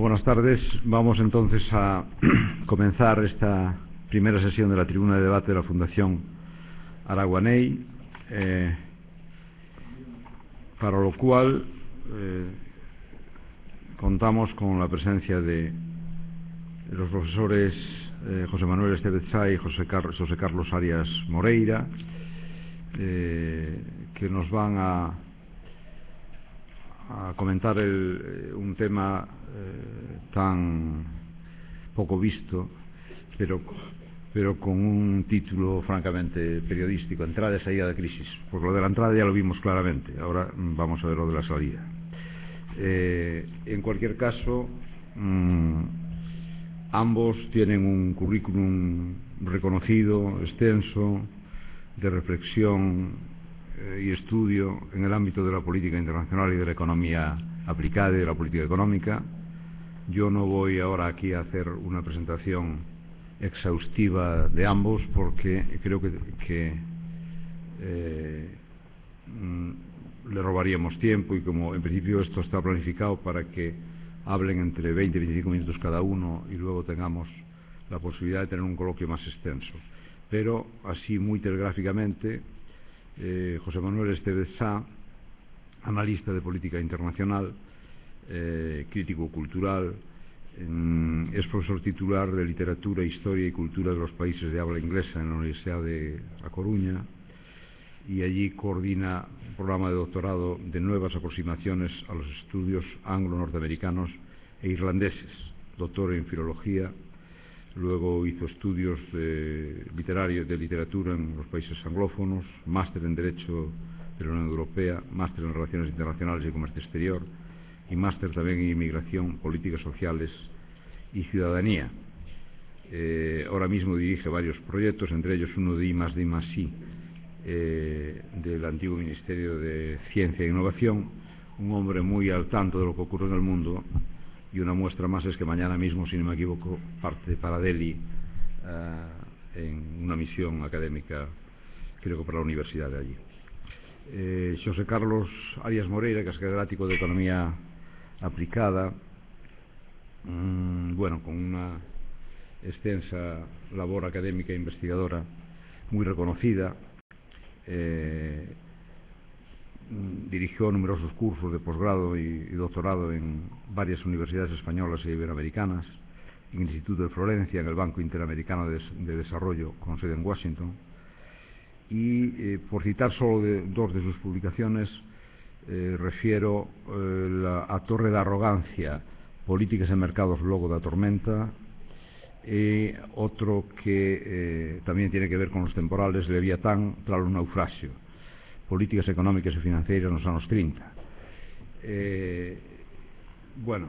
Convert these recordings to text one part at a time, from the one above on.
buenas tardes. Vamos entonces a comenzar esta primera sesión de la tribuna de debate de la Fundación Araguaney, para lo cual contamos con la presencia de los profesores José Manuel Estevez Sá y José Carlos Arias Moreira, que nos van a comentar un tema tan poco visto, pero con un título francamente periodístico: entrada y salida de crisis. Porque lo de la entrada ya lo vimos claramente, ahora vamos a ver lo de la salida. En cualquier caso, ambos tienen un currículum reconocido, extenso, de reflexión y estudio en el ámbito de la política internacional y de la economía aplicada y de la política económica. Yo no voy ahora aquí a hacer una presentación exhaustiva de ambos, porque creo que le robaríamos tiempo, y como en principio esto está planificado para que hablen entre 20 y 25 minutos cada uno y luego tengamos la posibilidad de tener un coloquio más extenso. Pero así muy telegráficamente, José Manuel Estevez Sá, analista de política internacional, crítico cultural, es profesor titular de Literatura, Historia y Cultura de los Países de Habla Inglesa en la Universidad de A Coruña, y allí coordina un programa de doctorado de nuevas aproximaciones a los estudios anglo-norteamericanos e irlandeses. Doctor en Filología, luego hizo estudios de literatura en los países anglófonos, máster en Derecho de la Unión Europea, máster en Relaciones Internacionales y Comercio Exterior, y máster también en Inmigración, Políticas Sociales y Ciudadanía. Ahora mismo dirige varios proyectos, entre ellos uno de I+D+I, del antiguo Ministerio de Ciencia e Innovación. Un hombre muy al tanto de lo que ocurre en el mundo, y una muestra más es que mañana mismo, si no me equivoco, parte para Delhi en una misión académica, creo que para la universidad de allí. José Carlos Arias Moreira, que es catedrático de Economía Aplicada, bueno, con una extensa labor académica e investigadora muy reconocida. Dirigió numerosos cursos de posgrado y doctorado en varias universidades españolas e iberoamericanas, en el Instituto de Florencia, en el Banco Interamericano de Desarrollo, con sede en Washington. Y por citar solo dos de sus publicaciones, refiero a Torre da Arrogancia, Políticas en Mercados Logo da Tormenta, y otro que también tiene que ver con los temporales, Leviatán tras o naufraxio, Políticas Económicas y Financieras nos anos 30. Bueno,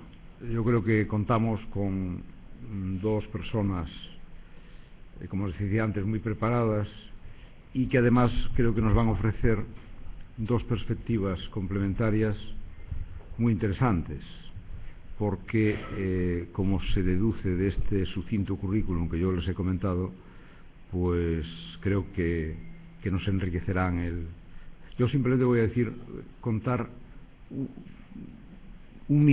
yo creo que contamos con dos personas, como os decía antes, muy preparadas, y que además creo que nos van a ofrecer dos perspectivas complementarias muy interesantes, porque como se deduce de este sucinto currículum que yo les he comentado, pues creo que nos enriquecerán Yo simplemente voy a contar en un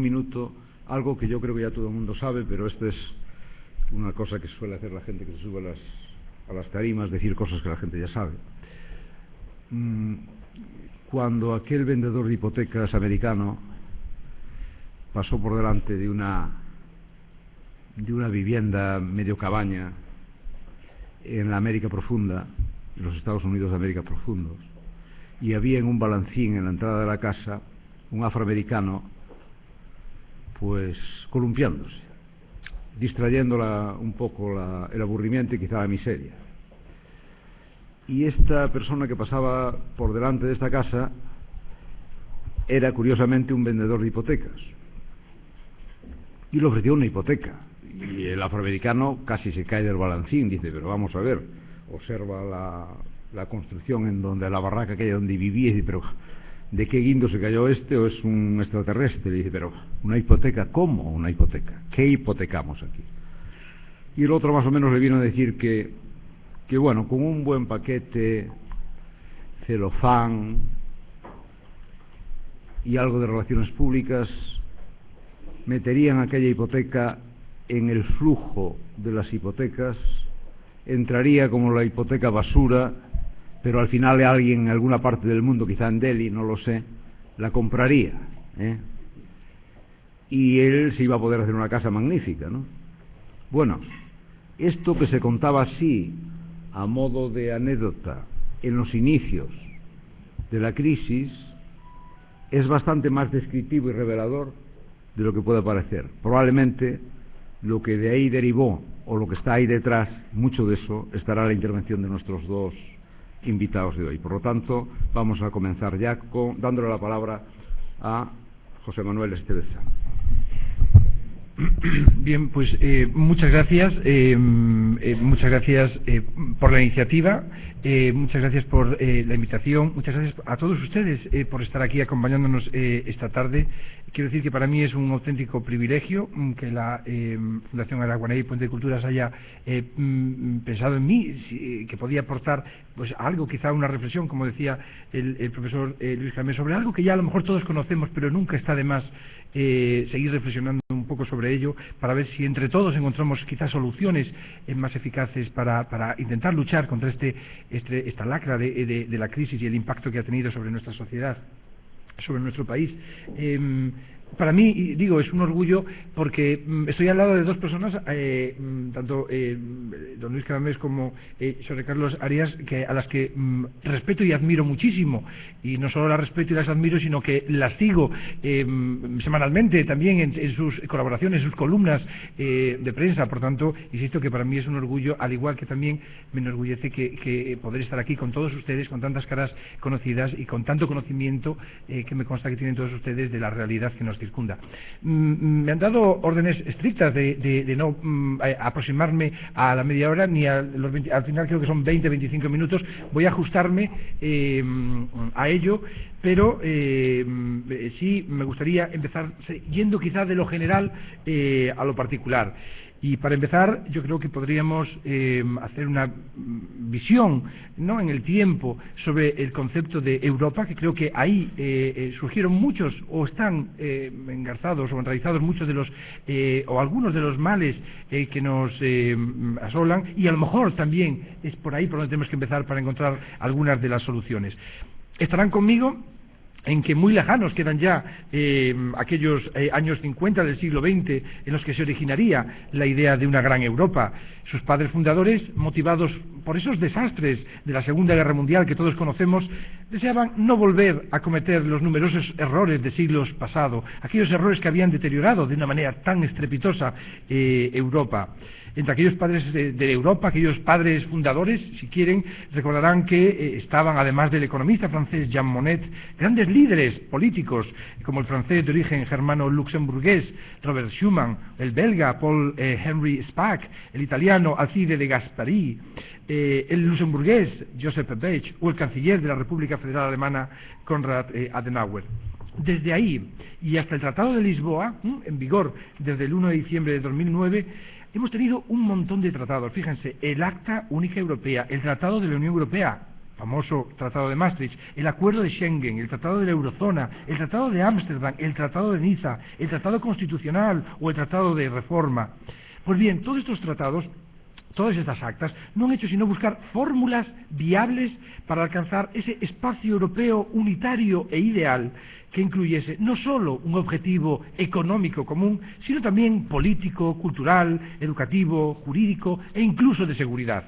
minuto algo que yo creo que ya todo el mundo sabe, pero esto es una cosa que suele hacer la gente que se sube a las tarimas, decir cosas que la gente ya sabe. Cuando aquel vendedor de hipotecas americano pasó por delante de una vivienda medio cabaña en la América profunda, en los Estados Unidos de América profundos, y había en un balancín en la entrada de la casa un afroamericano, pues columpiándose, distrayéndola un poco el aburrimiento y quizá la miseria. Y esta persona que pasaba por delante de esta casa era curiosamente un vendedor de hipotecas, y le ofreció una hipoteca, y el afroamericano casi se cae del balancín. Dice: pero vamos a ver, observa la construcción en donde la barraca que hay donde vivía, y dice: pero ¿de qué guindo se cayó este, o es un extraterrestre? Y dice: pero una hipoteca, ¿cómo una hipoteca? ¿Qué hipotecamos aquí? Y el otro más o menos le vino a decir que bueno, con un buen paquete, celofán y algo de relaciones públicas, meterían aquella hipoteca en el flujo de las hipotecas, entraría como la hipoteca basura, pero al final alguien en alguna parte del mundo, quizá en Delhi, no lo sé, la compraría, y él se iba a poder hacer una casa magnífica, ¿no? Bueno, esto que se contaba así, a modo de anécdota, en los inicios de la crisis, es bastante más descriptivo y revelador de lo que puede parecer. Probablemente lo que de ahí derivó, o lo que está ahí detrás, mucho de eso estará en la intervención de nuestros dos invitados de hoy. Por lo tanto, vamos a comenzar ya dándole la palabra a José Manuel Esteveza. Bien, pues muchas gracias por la iniciativa, muchas gracias por la invitación, muchas gracias a todos ustedes por estar aquí acompañándonos esta tarde. Quiero decir que para mí es un auténtico privilegio que la Fundación Araguaney Puente de Culturas haya pensado en mí, que podía aportar pues algo, quizá una reflexión, como decía el profesor Luis Jaime, sobre algo que ya a lo mejor todos conocemos, pero nunca está de más seguir reflexionando un poco sobre ello, para ver si entre todos encontramos quizás soluciones más eficaces para intentar luchar contra esta lacra de la crisis y el impacto que ha tenido sobre nuestra sociedad, sobre nuestro país. Para mí, digo, es un orgullo porque estoy al lado de dos personas, tanto don Luis Caramés como José Carlos Arias, a las que respeto y admiro muchísimo, y no solo las respeto y las admiro, sino que las sigo semanalmente también en sus colaboraciones, en sus columnas de prensa. Por tanto, insisto que para mí es un orgullo, al igual que también me enorgullece que poder estar aquí con todos ustedes, con tantas caras conocidas y con tanto conocimiento que me consta que tienen todos ustedes de la realidad que nos circunda. Me han dado órdenes estrictas de no aproximarme a la media hora ni al final creo que son 20-25 minutos. Voy a ajustarme a ello, pero sí me gustaría empezar yendo quizá de lo general a lo particular. Y para empezar, yo creo que podríamos hacer una visión, ¿no?, en el tiempo sobre el concepto de Europa, que creo que ahí surgieron muchos, o están engarzados o enraizados muchos de los, o algunos de los males que nos asolan, y a lo mejor también es por ahí por donde tenemos que empezar para encontrar algunas de las soluciones. Estarán conmigo en que muy lejanos quedan ya aquellos años 50 del siglo XX en los que se originaría la idea de una gran Europa. Sus padres fundadores, motivados por esos desastres de la Segunda Guerra Mundial que todos conocemos, deseaban no volver a cometer los numerosos errores de siglos pasados, aquellos errores que habían deteriorado de una manera tan estrepitosa Europa. Entre aquellos padres de Europa, aquellos padres fundadores, si quieren, recordarán que estaban, además del economista francés Jean Monnet, grandes líderes políticos, como el francés de origen germano-luxemburgués Robert Schuman, el belga Paul Henry Spaak, el italiano Alcide de Gasperi, el luxemburgués Joseph Bech o el canciller de la República Federal Alemana Konrad Adenauer. Desde ahí y hasta el Tratado de Lisboa, en vigor desde el 1 de diciembre de 2009, hemos tenido un montón de tratados. Fíjense, el Acta Única Europea, el Tratado de la Unión Europea, famoso Tratado de Maastricht, el Acuerdo de Schengen, el Tratado de la Eurozona, el Tratado de Ámsterdam, el Tratado de Niza, el Tratado Constitucional o el Tratado de Reforma. Pues bien, todos estos tratados, todas estas actas, no han hecho sino buscar fórmulas viables para alcanzar ese espacio europeo unitario e ideal que incluyese no solo un objetivo económico común, sino también político, cultural, educativo, jurídico e incluso de seguridad.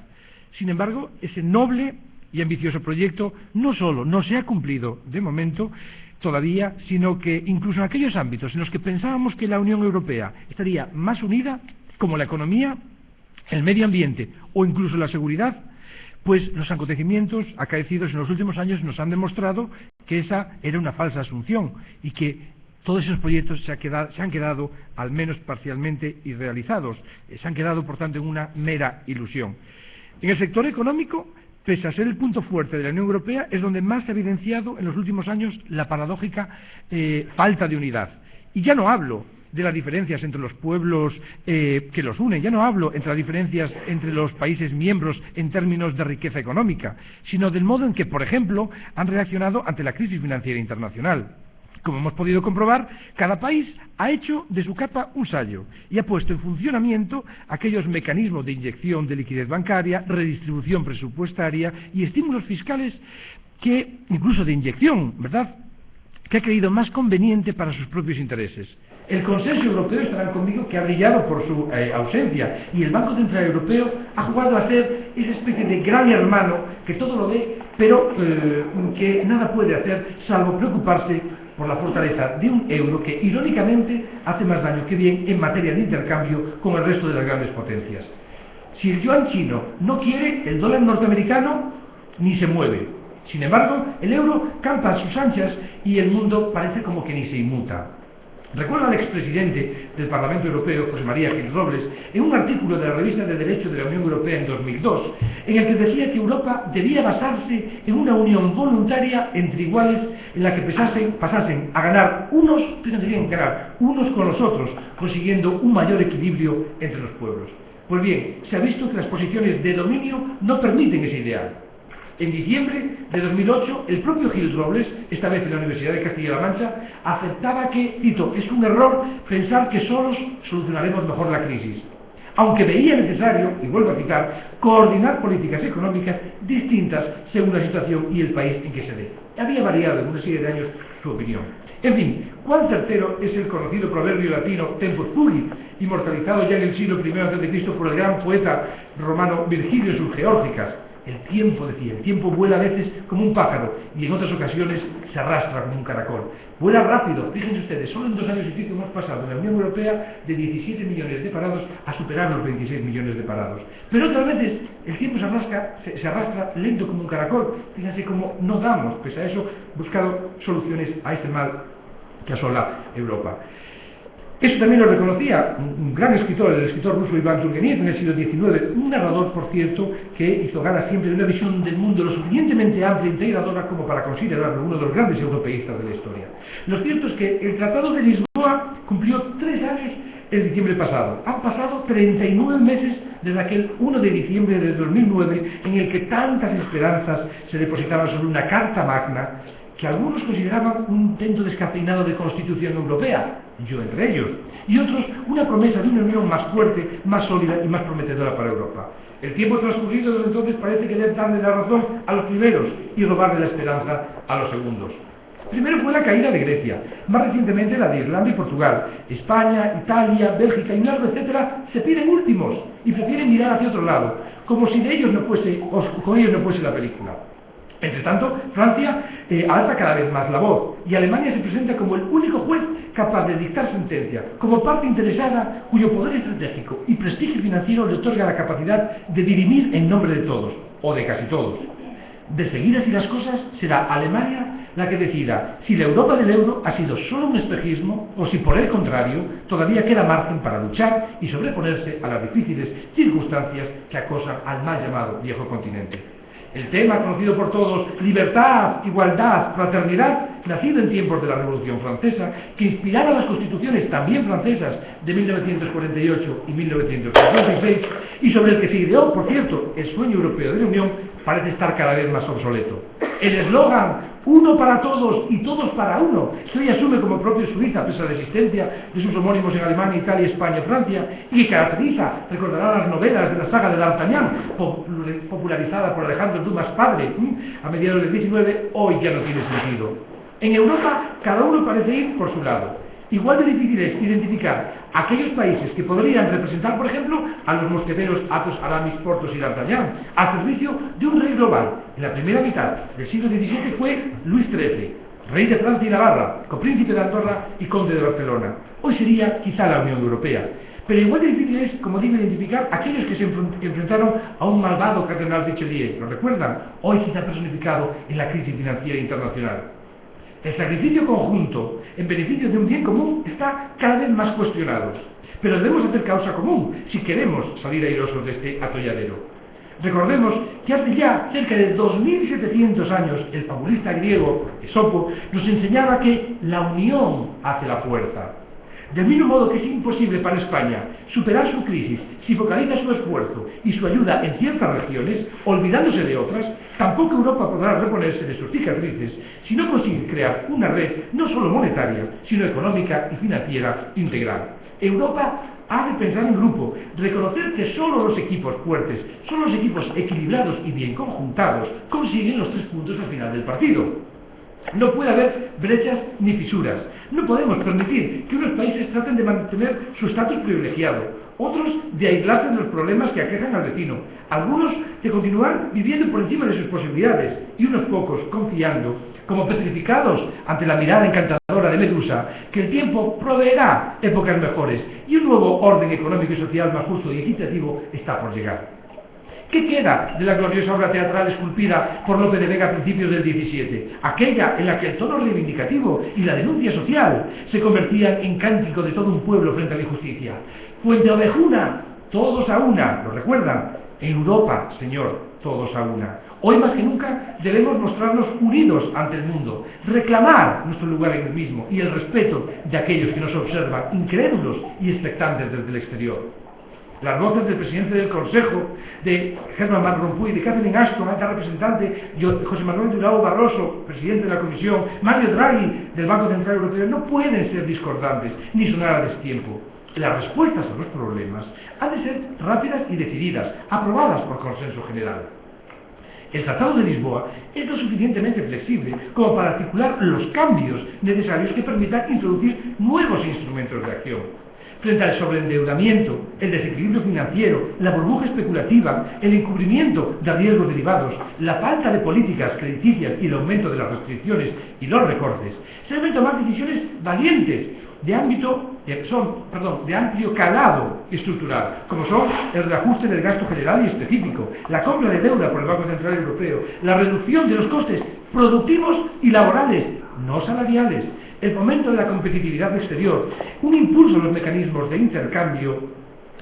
Sin embargo, ese noble y ambicioso proyecto no solo no se ha cumplido de momento todavía, sino que incluso en aquellos ámbitos en los que pensábamos que la Unión Europea estaría más unida, como la economía, el medio ambiente o incluso la seguridad, pues los acontecimientos acaecidos en los últimos años nos han demostrado que esa era una falsa asunción y que todos esos proyectos se han quedado al menos parcialmente irrealizados, se han quedado por tanto en una mera ilusión. En el sector económico, pese a ser el punto fuerte de la Unión Europea, es donde más se ha evidenciado en los últimos años la paradójica falta de unidad. Y ya no hablo de las diferencias entre los pueblos que los unen, ya no hablo entre las diferencias entre los países miembros en términos de riqueza económica, sino del modo en que, por ejemplo, han reaccionado ante la crisis financiera internacional. Como hemos podido comprobar, cada país ha hecho de su capa un sayo y ha puesto en funcionamiento aquellos mecanismos de inyección de liquidez bancaria, redistribución presupuestaria y estímulos fiscales que, incluso de inyección, ¿verdad?, que ha creído más conveniente para sus propios intereses. El consenso europeo, estarán conmigo, que ha brillado por su ausencia, y el Banco Central Europeo ha jugado a ser esa especie de gran hermano que todo lo ve, pero que nada puede hacer salvo preocuparse por la fortaleza de un euro que, irónicamente, hace más daño que bien en materia de intercambio con el resto de las grandes potencias. Si el yuan chino no quiere, el dólar norteamericano ni se mueve. Sin embargo, el euro campa a sus anchas y el mundo parece como que ni se inmuta. Recuerdo al expresidente del Parlamento Europeo, José María Gil Robles, en un artículo de la Revista de Derecho de la Unión Europea en 2002, en el que decía que Europa debía basarse en una unión voluntaria entre iguales en la que pasasen a ganar unos, fíjense bien, ganar unos con los otros, consiguiendo un mayor equilibrio entre los pueblos. Pues bien, se ha visto que las posiciones de dominio no permiten ese ideal. En diciembre de 2008, el propio Gil Robles, esta vez en la Universidad de Castilla-La Mancha, aceptaba que, cito, es un error pensar que solos solucionaremos mejor la crisis, aunque veía necesario, y vuelvo a citar, coordinar políticas económicas distintas según la situación y el país en que se dé. Había variado en una serie de años su opinión. En fin, cuán certero es el conocido proverbio latino tempus fugit, inmortalizado ya en el siglo I a.C. por el gran poeta romano Virgilio en sus Geórgicas. El tiempo, decía, el tiempo vuela a veces como un pájaro y en otras ocasiones se arrastra como un caracol. Vuela rápido, fíjense ustedes, solo en 2 años y pico hemos pasado en la Unión Europea de 17 millones de parados a superar los 26 millones de parados. Pero otras veces el tiempo se arrastra lento como un caracol. Fíjense cómo no damos, pese a eso, buscado soluciones a este mal que asola Europa. Eso también lo reconocía un gran escritor, el escritor ruso Iván Turgeniev en el siglo XIX, un narrador, por cierto, que hizo gala siempre de una visión del mundo lo suficientemente amplia e integradora como para considerarlo uno de los grandes europeístas de la historia. Lo cierto es que el Tratado de Lisboa cumplió 3 años el diciembre pasado. Han pasado 39 meses desde aquel 1 de diciembre de 2009 en el que tantas esperanzas se depositaban sobre una carta magna que algunos consideraban un intento descafeinado de constitución europea, yo entre ellos, y otros una promesa de una unión más fuerte, más sólida y más prometedora para Europa. El tiempo transcurrido desde entonces parece querer darle la razón a los primeros y robarle la esperanza a los segundos. Primero fue la caída de Grecia, más recientemente la de Irlanda y Portugal. España, Italia, Bélgica, Inglaterra, etcétera, se piden últimos y prefieren mirar hacia otro lado, como si de ellos no fuese, o con ellos no fuese la película. Entre tanto, Francia alza cada vez más la voz y Alemania se presenta como el único juez capaz de dictar sentencia, como parte interesada cuyo poder estratégico y prestigio financiero le otorga la capacidad de dirimir en nombre de todos, o de casi todos. De seguir así las cosas, será Alemania la que decida si la Europa del euro ha sido solo un espejismo o si por el contrario todavía queda margen para luchar y sobreponerse a las difíciles circunstancias que acosan al mal llamado viejo continente. El tema conocido por todos, libertad, igualdad, fraternidad, nacido en tiempos de la Revolución Francesa, que inspiraba las constituciones también francesas de 1948 y 1956, y sobre el que se ideó, por cierto, el sueño europeo de la Unión, parece estar cada vez más obsoleto. El eslogan uno para todos y todos para uno, que hoy asume como propio Suiza, pese a la existencia de sus homónimos en Alemania, Italia, España, Francia, y que caracteriza, recordarán las novelas de la saga de D'Artagnan, popularizada por Alejandro Dumas padre, a mediados del XIX, hoy ya no tiene sentido. En Europa, cada uno parece ir por su lado. Igual de difícil es identificar aquellos países que podrían representar, por ejemplo, a los mosqueteros Athos, Aramis, Porthos y D'Artagnan, al servicio de un rey global. En la primera mitad del siglo XVII fue Luis XIII, rey de Francia y Navarra, copríncipe de Andorra y conde de Barcelona. Hoy sería quizá la Unión Europea. Pero igual de difícil es, como digo, identificar aquellos que se enfrentaron a un malvado cardenal Richelieu. ¿Lo recuerdan? Hoy quizá personificado en la crisis financiera internacional. El sacrificio conjunto en beneficio de un bien común está cada vez más cuestionado, pero debemos hacer causa común si queremos salir airosos de este atolladero. Recordemos que hace ya cerca de 2700 años el fabulista griego Esopo nos enseñaba que la unión hace la fuerza. Del mismo modo que es imposible para España superar su crisis si focaliza su esfuerzo y su ayuda en ciertas regiones, olvidándose de otras, tampoco Europa podrá reponerse de sus cicatrices si no consigue crear una red no solo monetaria, sino económica y financiera integral. Europa ha de pensar en grupo, reconocer que solo los equipos fuertes, solo los equipos equilibrados y bien conjuntados consiguen los 3 puntos al final del partido. No puede haber brechas ni fisuras. No podemos permitir que unos países traten de mantener su estatus privilegiado, otros de aislarse de los problemas que aquejan al vecino, algunos de continuar viviendo por encima de sus posibilidades y unos pocos confiando, como petrificados ante la mirada encantadora de Medusa, que el tiempo proveerá épocas mejores y un nuevo orden económico y social más justo y equitativo está por llegar. ¿Qué queda de la gloriosa obra teatral esculpida por Lope de Vega a principios del XVII? Aquella en la que el tono reivindicativo y la denuncia social se convertían en cántico de todo un pueblo frente a la injusticia. Fuente Ovejuna, todos a una, ¿lo recuerdan? En Europa, Señor, todos a una. Hoy más que nunca debemos mostrarnos unidos ante el mundo, reclamar nuestro lugar en el mismo y el respeto de aquellos que nos observan, incrédulos y expectantes desde el exterior. Las voces del presidente del Consejo, de Herman Van Rompuy, de Catherine Ashton, alta representante, José Manuel Durão Barroso, presidente de la Comisión, Mario Draghi, del Banco Central Europeo, no pueden ser discordantes ni sonar a destiempo. Las respuestas a los problemas han de ser rápidas y decididas, aprobadas por consenso general. El Tratado de Lisboa es lo suficientemente flexible como para articular los cambios necesarios que permitan introducir nuevos instrumentos de acción. Frente al sobreendeudamiento, el desequilibrio financiero, la burbuja especulativa, el encubrimiento de riesgos derivados, la falta de políticas crediticias y el aumento de las restricciones y los recortes, se deben tomar decisiones valientes de amplio calado estructural, como son el reajuste del gasto general y específico, la compra de deuda por el Banco Central Europeo, la reducción de los costes productivos y laborales, no salariales, el fomento de la competitividad exterior, un impulso a los mecanismos de intercambio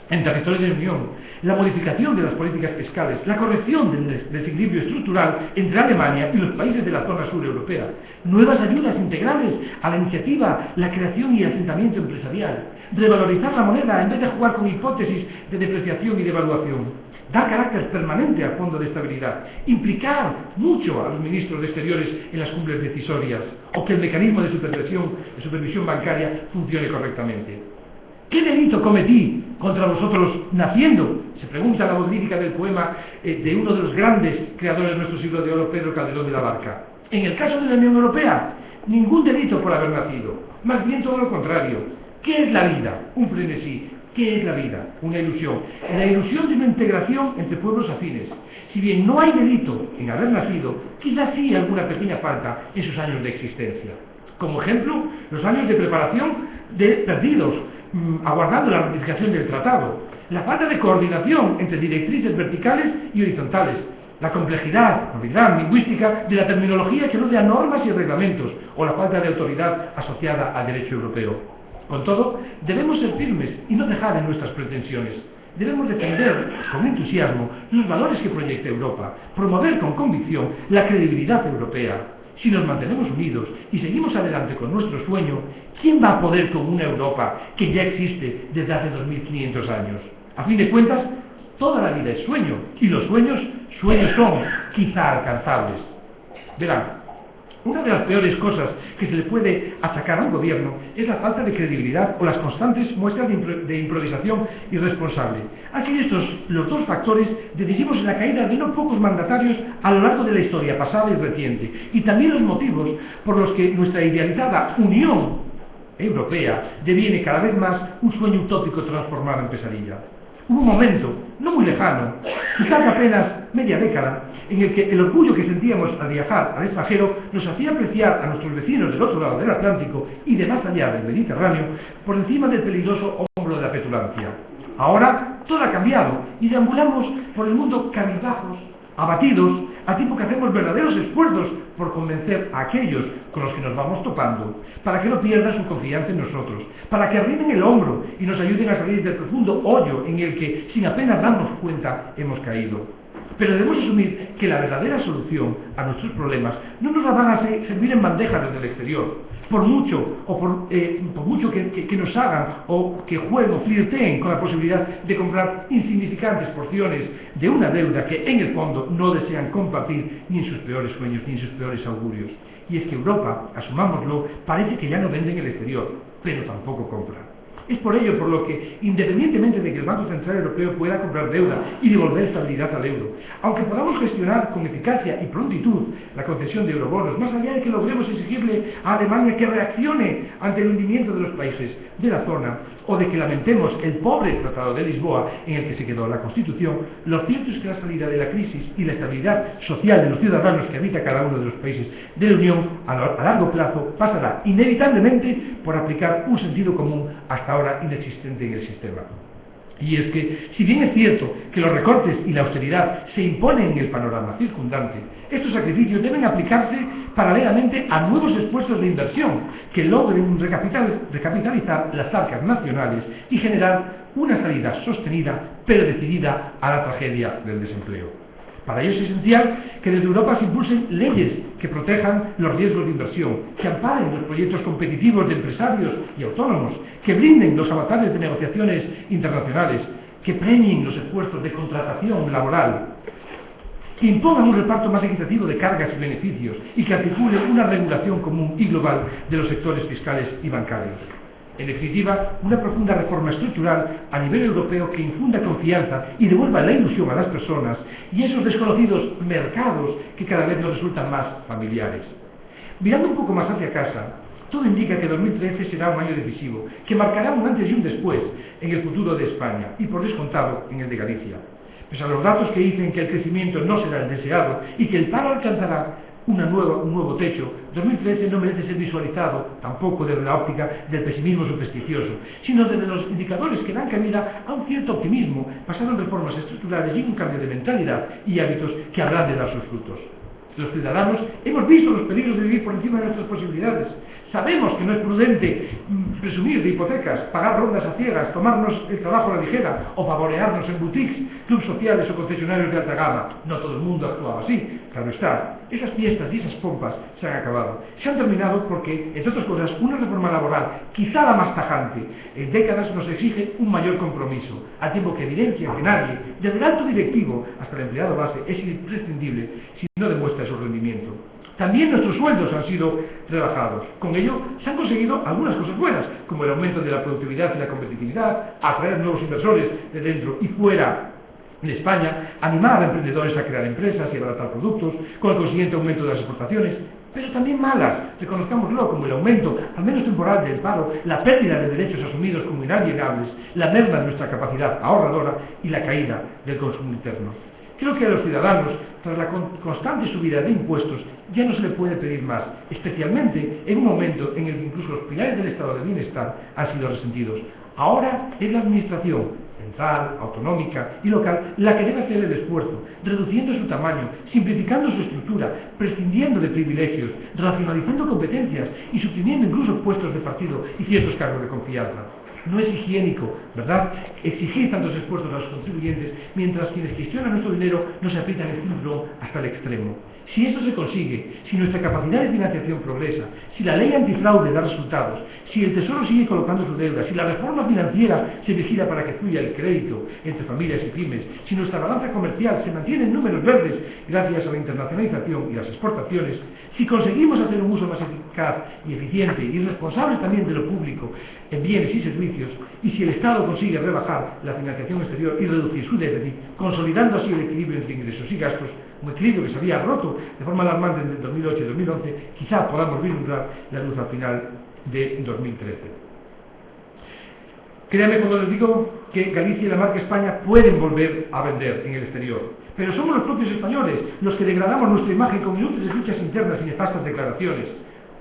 en territorio de la Unión, la modificación de las políticas fiscales, la corrección del desequilibrio estructural entre Alemania y los países de la zona sur europea, nuevas ayudas integrales a la iniciativa, la creación y el asentamiento empresarial, revalorizar la moneda en vez de jugar con hipótesis de depreciación y devaluación, dar carácter permanente al Fondo de Estabilidad, implicar mucho a los ministros de Exteriores en las cumbres decisorias, o que el mecanismo de supervisión bancaria funcione correctamente. ¿Qué delito cometí contra vosotros naciendo? Se pregunta la voz lírica del poema de uno de los grandes creadores de nuestro siglo de oro, Pedro Calderón de la Barca. En el caso de la Unión Europea, ningún delito por haber nacido, más bien todo lo contrario. ¿Qué es la vida? Un frenesí. ¿Qué es la vida? Una ilusión. La ilusión de una integración entre pueblos afines. Si bien no hay delito en haber nacido, quizás sí alguna pequeña falta en sus años de existencia. Como ejemplo, los años de preparación perdidos, aguardando la ratificación del tratado. La falta de coordinación entre directrices verticales y horizontales. La complejidad lingüística de la terminología que rodea normas y reglamentos, o la falta de autoridad asociada al derecho europeo. Con todo, debemos ser firmes y no dejar en nuestras pretensiones. Debemos defender con entusiasmo los valores que proyecta Europa, promover con convicción la credibilidad europea. Si nos mantenemos unidos y seguimos adelante con nuestro sueño, ¿quién va a poder con una Europa que ya existe desde hace 2500 años? A fin de cuentas, toda la vida es sueño, y los sueños son, quizá alcanzables. Verán, una de las peores cosas que se le puede achacar a un gobierno es la falta de credibilidad o las constantes muestras de improvisación irresponsable. Han sido estos los dos factores decisivos en la caída de no pocos mandatarios a lo largo de la historia pasada y reciente, y también los motivos por los que nuestra idealizada Unión Europea deviene cada vez más un sueño utópico transformado en pesadilla. Hubo un momento, no muy lejano, quizás apenas media década, en el que el orgullo que sentíamos al viajar al extranjero nos hacía apreciar a nuestros vecinos del otro lado del Atlántico y de más allá del Mediterráneo por encima del peligroso hombro de la petulancia. Ahora todo ha cambiado y deambulamos por el mundo cabizbajos, abatidos, al tiempo que hacemos verdaderos esfuerzos por convencer a aquellos con los que nos vamos topando, para que no pierdan su confianza en nosotros, para que arrimen el hombro y nos ayuden a salir del profundo hoyo en el que, sin apenas darnos cuenta, hemos caído. Pero debemos asumir que la verdadera solución a nuestros problemas no nos la van a servir en bandeja desde el exterior. por mucho que nos hagan o que jueguen o flirteen con la posibilidad de comprar insignificantes porciones de una deuda que en el fondo no desean compartir ni en sus peores sueños ni en sus peores augurios. Y es que Europa, asumámoslo, parece que ya no vende en el exterior, pero tampoco compra. Es por ello por lo que, independientemente de que el Banco Central Europeo pueda comprar deuda y devolver estabilidad al euro, aunque podamos gestionar con eficacia y prontitud la concesión de eurobonos, más allá de que logremos exigirle a Alemania que reaccione ante el hundimiento de los países de la zona, o de que lamentemos el pobre Tratado de Lisboa en el que se quedó la Constitución, lo cierto es que la salida de la crisis y la estabilidad social de los ciudadanos que habita cada uno de los países de la Unión a largo plazo pasará inevitablemente por aplicar un sentido común hasta ahora inexistente en el sistema. Y es que, si bien es cierto que los recortes y la austeridad se imponen en el panorama circundante, estos sacrificios deben aplicarse paralelamente a nuevos esfuerzos de inversión que logren recapitalizar las arcas nacionales y generar una salida sostenida pero decidida a la tragedia del desempleo. Para ello es esencial que desde Europa se impulsen leyes que protejan los riesgos de inversión, que amparen los proyectos competitivos de empresarios y autónomos, que blinden los avatares de negociaciones internacionales, que premien los esfuerzos de contratación laboral, que impongan un reparto más equitativo de cargas y beneficios y que articulen una regulación común y global de los sectores fiscales y bancarios. En definitiva, una profunda reforma estructural a nivel europeo que infunda confianza y devuelva la ilusión a las personas y esos desconocidos mercados que cada vez nos resultan más familiares. Mirando un poco más hacia casa, todo indica que 2013 será un año decisivo, que marcará un antes y un después en el futuro de España y, por descontado, en el de Galicia. Pese a los datos que dicen que el crecimiento no será el deseado y que el paro alcanzará un nuevo techo, 2013 no merece ser visualizado tampoco desde la óptica del pesimismo supersticioso, sino desde los indicadores que dan cabida a un cierto optimismo basado en reformas estructurales y un cambio de mentalidad y hábitos que habrán de dar sus frutos. Los ciudadanos hemos visto los peligros de vivir por encima de nuestras posibilidades. Sabemos que no es prudente presumir de hipotecas, pagar rondas a ciegas, tomarnos el trabajo a la ligera o favorearnos en boutiques, clubes sociales o concesionarios de alta gama. No todo el mundo actuaba así, claro está. Esas fiestas y esas pompas se han acabado. Se han terminado porque, entre otras cosas, una reforma laboral, quizá la más tajante, en décadas nos exige un mayor compromiso, a tiempo que evidencia que nadie, desde el alto directivo hasta el empleado base, es imprescindible si no demuestra su rendimiento. También nuestros sueldos han sido rebajados. Con ello se han conseguido algunas cosas buenas, como el aumento de la productividad y la competitividad, atraer nuevos inversores de dentro y fuera de España, animar a emprendedores a crear empresas y abaratar productos, con el consiguiente aumento de las exportaciones, pero también malas, reconozcámoslo, como el aumento, al menos temporal, del paro, la pérdida de derechos asumidos como inalienables, la merma de nuestra capacidad ahorradora y la caída del consumo interno. Creo que a los ciudadanos, tras la constante subida de impuestos, ya no se le puede pedir más, especialmente en un momento en el que incluso los pilares del estado de bienestar han sido resentidos. Ahora es la administración, central, autonómica y local, la que debe hacer el esfuerzo, reduciendo su tamaño, simplificando su estructura, prescindiendo de privilegios, racionalizando competencias y suprimiendo incluso puestos de partido y ciertos cargos de confianza. No es higiénico, ¿verdad?, exigir tantos esfuerzos a los contribuyentes mientras quienes gestionan nuestro dinero no se aprietan el cinturón hasta el extremo. Si esto se consigue, si nuestra capacidad de financiación progresa, si la ley antifraude da resultados, si el Tesoro sigue colocando su deuda, si la reforma financiera se vigila para que fluya el crédito entre familias y pymes, si nuestra balanza comercial se mantiene en números verdes gracias a la internacionalización y las exportaciones, si conseguimos hacer un uso más eficaz y eficiente y responsable también de lo público en bienes y servicios, y si el Estado consigue rebajar la financiación exterior y reducir su déficit, consolidando así el equilibrio entre ingresos y gastos, un equilibrio que se había roto de forma alarmante entre 2008 y 2011, quizá podamos vislumbrar la luz al final de 2013. Créanme cuando les digo que Galicia y la marca España pueden volver a vender en el exterior, pero somos los propios españoles los que degradamos nuestra imagen con inútiles luchas internas y nefastas declaraciones.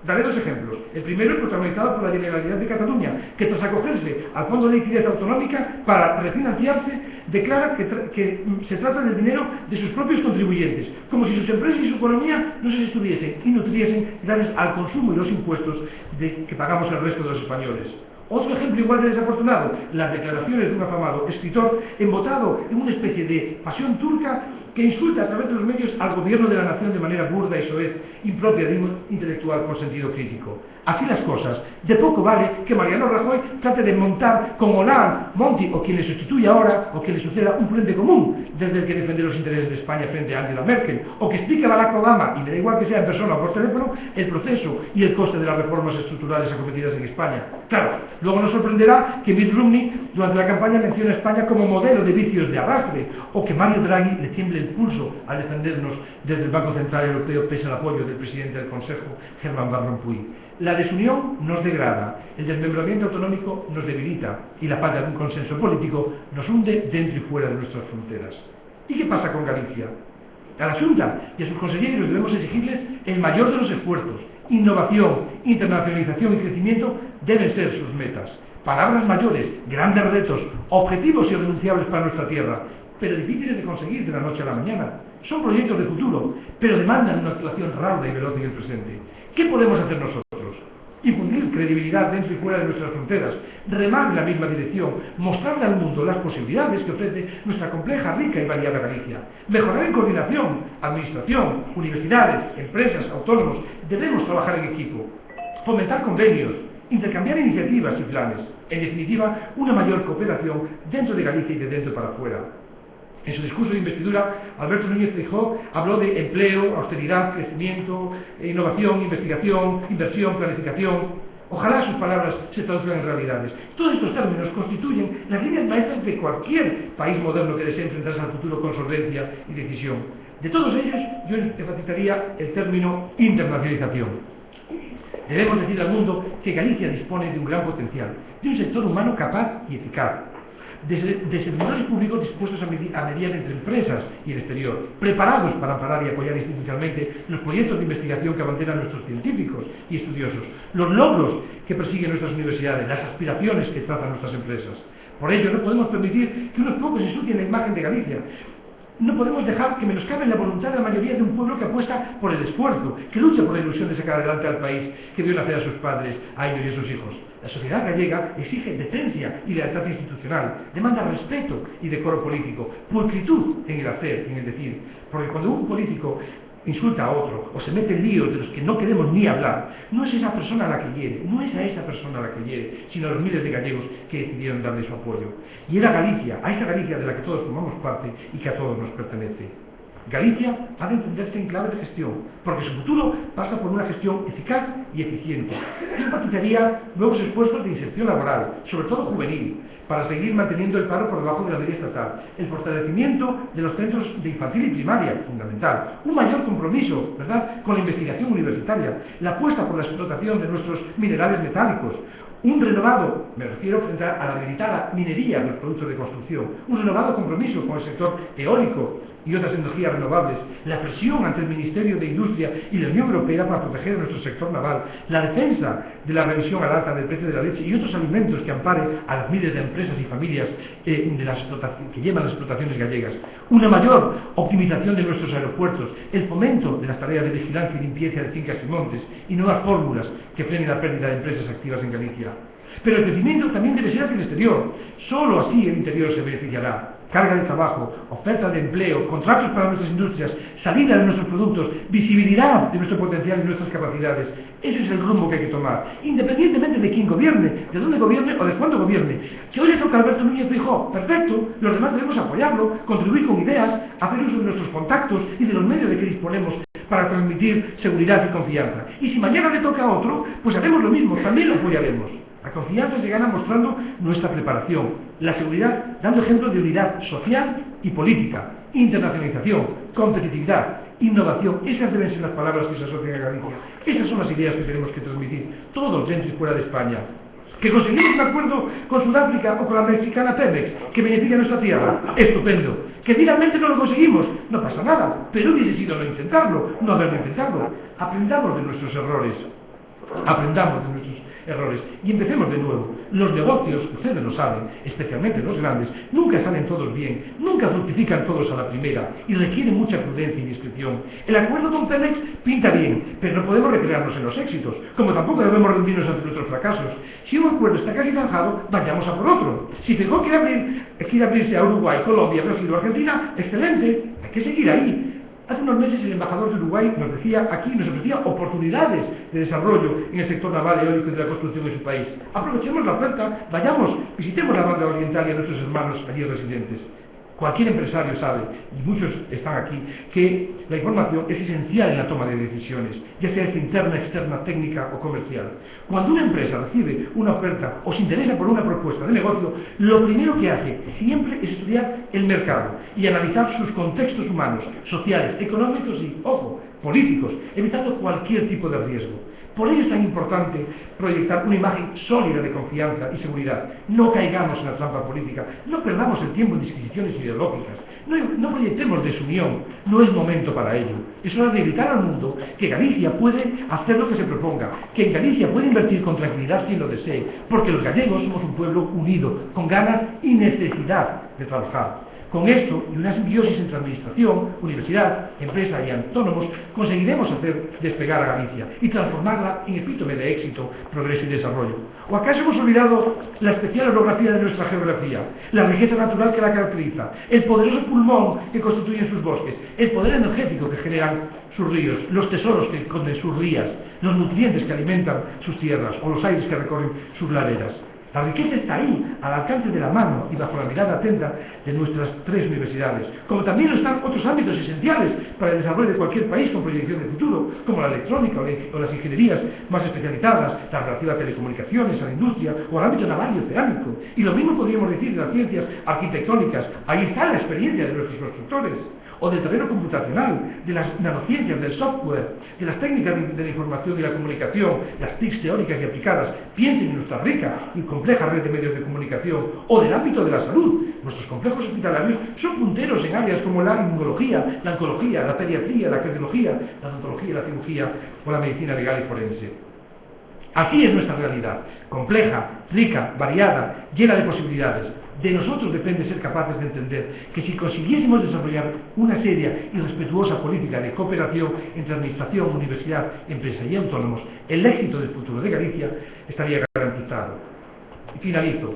Daré dos ejemplos. El primero es protagonizado por la Generalidad de Cataluña, que tras acogerse al Fondo de Liquidez Autonómica para refinanciarse, declara que se trata del dinero de sus propios contribuyentes, como si sus empresas y su economía no se sostuviesen y nutriesen gracias al consumo y los impuestos que pagamos el resto de los españoles. Otro ejemplo igual de desafortunado, las declaraciones de un afamado escritor embotado en una especie de pasión turca que insulta a través de los medios al gobierno de la nación de manera burda y soez, impropia de un intelectual con sentido crítico. Así las cosas, de poco vale que Mariano Rajoy trate de montar con Hollande, Monti o quien le sustituya ahora, o quien le suceda, un frente común desde el que defender los intereses de España frente a Angela Merkel, o que explique a Barack Obama, y me da igual que sea en persona o por teléfono, el proceso y el coste de las reformas estructurales acometidas en España. Claro, luego nos sorprenderá que Mitt Romney durante la campaña menciona a España como modelo de vicios de arrastre, o que Mario Draghi le tiemble el pulso al defendernos desde el Banco Central Europeo pese al apoyo del presidente del Consejo, Herman Van Rompuy. La desunión nos degrada, el desmembramiento autonómico nos debilita y la falta de un consenso político nos hunde dentro y fuera de nuestras fronteras. ¿Y qué pasa con Galicia? A la Xunta y a sus consejeros debemos exigirles el mayor de los esfuerzos. Innovación, internacionalización y crecimiento deben ser sus metas. Palabras mayores, grandes retos, objetivos irrenunciables para nuestra tierra, pero difíciles de conseguir de la noche a la mañana. Son proyectos de futuro, pero demandan una actuación rauda y veloz en el presente. ¿Qué podemos hacer nosotros? Infundir credibilidad dentro y fuera de nuestras fronteras, remar en la misma dirección, mostrarle al mundo las posibilidades que ofrece nuestra compleja, rica y variada Galicia. Mejorar en coordinación, administración, universidades, empresas, autónomos. Debemos trabajar en equipo, fomentar convenios, intercambiar iniciativas y planes. En definitiva, una mayor cooperación dentro de Galicia y de dentro para afuera. En su discurso de investidura, Alberto Núñez Feijóo habló de empleo, austeridad, crecimiento, innovación, investigación, inversión, planificación. Ojalá sus palabras se traduzcan en realidades. Todos estos términos constituyen las líneas maestras de cualquier país moderno que desee enfrentarse al futuro con solvencia y decisión. De todos ellos, yo enfatizaría el término internacionalización. Debemos decir al mundo que Galicia dispone de un gran potencial, de un sector humano capaz y eficaz, de servidores públicos dispuestos a mediar entre empresas y el exterior, preparados para amparar y apoyar institucionalmente los proyectos de investigación que abanderan nuestros científicos y estudiosos, los logros que persiguen nuestras universidades, las aspiraciones que trazan nuestras empresas. Por ello, no podemos permitir que unos pocos ensucien la imagen de Galicia. No podemos dejar que menoscaben la voluntad de la mayoría de un pueblo que apuesta por el esfuerzo, que lucha por la ilusión de sacar adelante al país, que vio nacer a sus padres, a ellos y a sus hijos. La sociedad gallega exige decencia y lealtad institucional, demanda respeto y decoro político, pulcritud en el hacer y en el decir, porque cuando un político insulta a otro o se mete en líos de los que no queremos ni hablar, no es esa persona a la que hiere, no es a esa persona a la que hiere, sino a los miles de gallegos que decidieron darle su apoyo. Y era Galicia, a esa Galicia de la que todos formamos parte y que a todos nos pertenece. Galicia ha de entenderse en clave de gestión, porque su futuro pasa por una gestión eficaz y eficiente. Yo enfatizaría nuevos esfuerzos de inserción laboral, sobre todo juvenil, para seguir manteniendo el paro por debajo de la media estatal, el fortalecimiento de los centros de infantil y primaria, fundamental, un mayor compromiso, ¿verdad?, con la investigación universitaria, la apuesta por la explotación de nuestros minerales metálicos, un renovado, me refiero frente a la limitada minería de los productos de construcción, un renovado compromiso con el sector eólico y otras energías renovables, la presión ante el Ministerio de Industria y la Unión Europea para proteger a nuestro sector naval, la defensa de la revisión al alza del precio de la leche y otros alimentos que ampare a las miles de empresas y familias que llevan las explotaciones gallegas, una mayor optimización de nuestros aeropuertos, el fomento de las tareas de vigilancia y limpieza de fincas y montes y nuevas fórmulas que frenen la pérdida de empresas activas en Galicia. Pero el crecimiento también debe ser hacia el exterior. Solo así el interior se beneficiará. Carga de trabajo, oferta de empleo, contratos para nuestras industrias, salida de nuestros productos, visibilidad de nuestro potencial y nuestras capacidades. Ese es el rumbo que hay que tomar, independientemente de quién gobierne, de dónde gobierne o de cuándo gobierne. Que hoy le toca a Alberto Núñez Feijóo, perfecto, los demás debemos apoyarlo, contribuir con ideas, hacer uso de nuestros contactos y de los medios de que disponemos para transmitir seguridad y confianza. Y si mañana le toca a otro, pues haremos lo mismo, también lo apoyaremos. La confianza se gana mostrando nuestra preparación, la seguridad dando ejemplos de unidad social y política, internacionalización, competitividad, innovación. Esas deben ser las palabras que se asocian a Galicia. Esas son las ideas que tenemos que transmitir, todos dentro y fuera de España. Que conseguimos un acuerdo con Sudáfrica o con la mexicana Pemex, que beneficia a nuestra tierra, estupendo. Que finalmente no lo conseguimos, no pasa nada, pero hubiese sido no intentarlo, no haberlo intentado. Aprendamos de nuestros errores, y empecemos de nuevo. Los negocios, ustedes lo saben, especialmente los grandes, nunca salen todos bien, nunca fructifican todos a la primera y requieren mucha prudencia y discreción. El acuerdo con Pemex pinta bien, pero no podemos recrearnos en los éxitos, como tampoco debemos rendirnos ante nuestros fracasos. Si un acuerdo está casi zanjado, vayamos a por otro. Si Feijóo quiere abrirse a Uruguay, Colombia, Brasil o Argentina, excelente, hay que seguir ahí. Hace unos meses el embajador de Uruguay nos decía aquí, nos ofrecía oportunidades de desarrollo en el sector naval, eólico y de la construcción en su país. Aprovechemos la oferta, vayamos, visitemos la banda oriental y a nuestros hermanos allí residentes. Cualquier empresario sabe, y muchos están aquí, que la información es esencial en la toma de decisiones, ya sea interna, externa, técnica o comercial. Cuando una empresa recibe una oferta o se interesa por una propuesta de negocio, lo primero que hace siempre es estudiar el mercado y analizar sus contextos humanos, sociales, económicos y, ojo, políticos, evitando cualquier tipo de riesgo. Por ello es tan importante proyectar una imagen sólida de confianza y seguridad. No caigamos en la trampa política, no perdamos el tiempo en disquisiciones ideológicas, no proyectemos desunión, no es momento para ello. Es hora de gritar al mundo que Galicia puede hacer lo que se proponga, que en Galicia puede invertir con tranquilidad si lo desee, porque los gallegos somos un pueblo unido, con ganas y necesidad de trabajar. Con esto y una simbiosis entre administración, universidad, empresa y autónomos, conseguiremos hacer despegar a Galicia y transformarla en epítome de éxito, progreso y desarrollo. ¿O acaso hemos olvidado la especial orografía de nuestra geografía, la riqueza natural que la caracteriza, el poderoso pulmón que constituyen sus bosques, el poder energético que generan sus ríos, los tesoros que esconden sus rías, los nutrientes que alimentan sus tierras o los aires que recorren sus laderas? La riqueza está ahí, al alcance de la mano y bajo la mirada atenta de nuestras 3 universidades, como también lo están otros ámbitos esenciales para el desarrollo de cualquier país con proyección de futuro, como la electrónica o las ingenierías más especializadas, la relativa a telecomunicaciones, a la industria o al ámbito naval y oceánico. Y lo mismo podríamos decir de las ciencias arquitectónicas. Ahí está la experiencia de nuestros constructores. O del terreno computacional, de las nanociencias, del software, de las técnicas de la información y la comunicación, las TICs teóricas y aplicadas. Piensen en nuestra rica y compleja red de medios de comunicación, o del ámbito de la salud. Nuestros complejos hospitalarios son punteros en áreas como la inmunología, la oncología, la pediatría, la cardiología, la odontología, la cirugía o la medicina legal y forense. Así es nuestra realidad, compleja, rica, variada, llena de posibilidades. De nosotros depende ser capaces de entender que si consiguiésemos desarrollar una seria y respetuosa política de cooperación entre administración, universidad, empresa y autónomos, el éxito del futuro de Galicia estaría garantizado. Y finalizo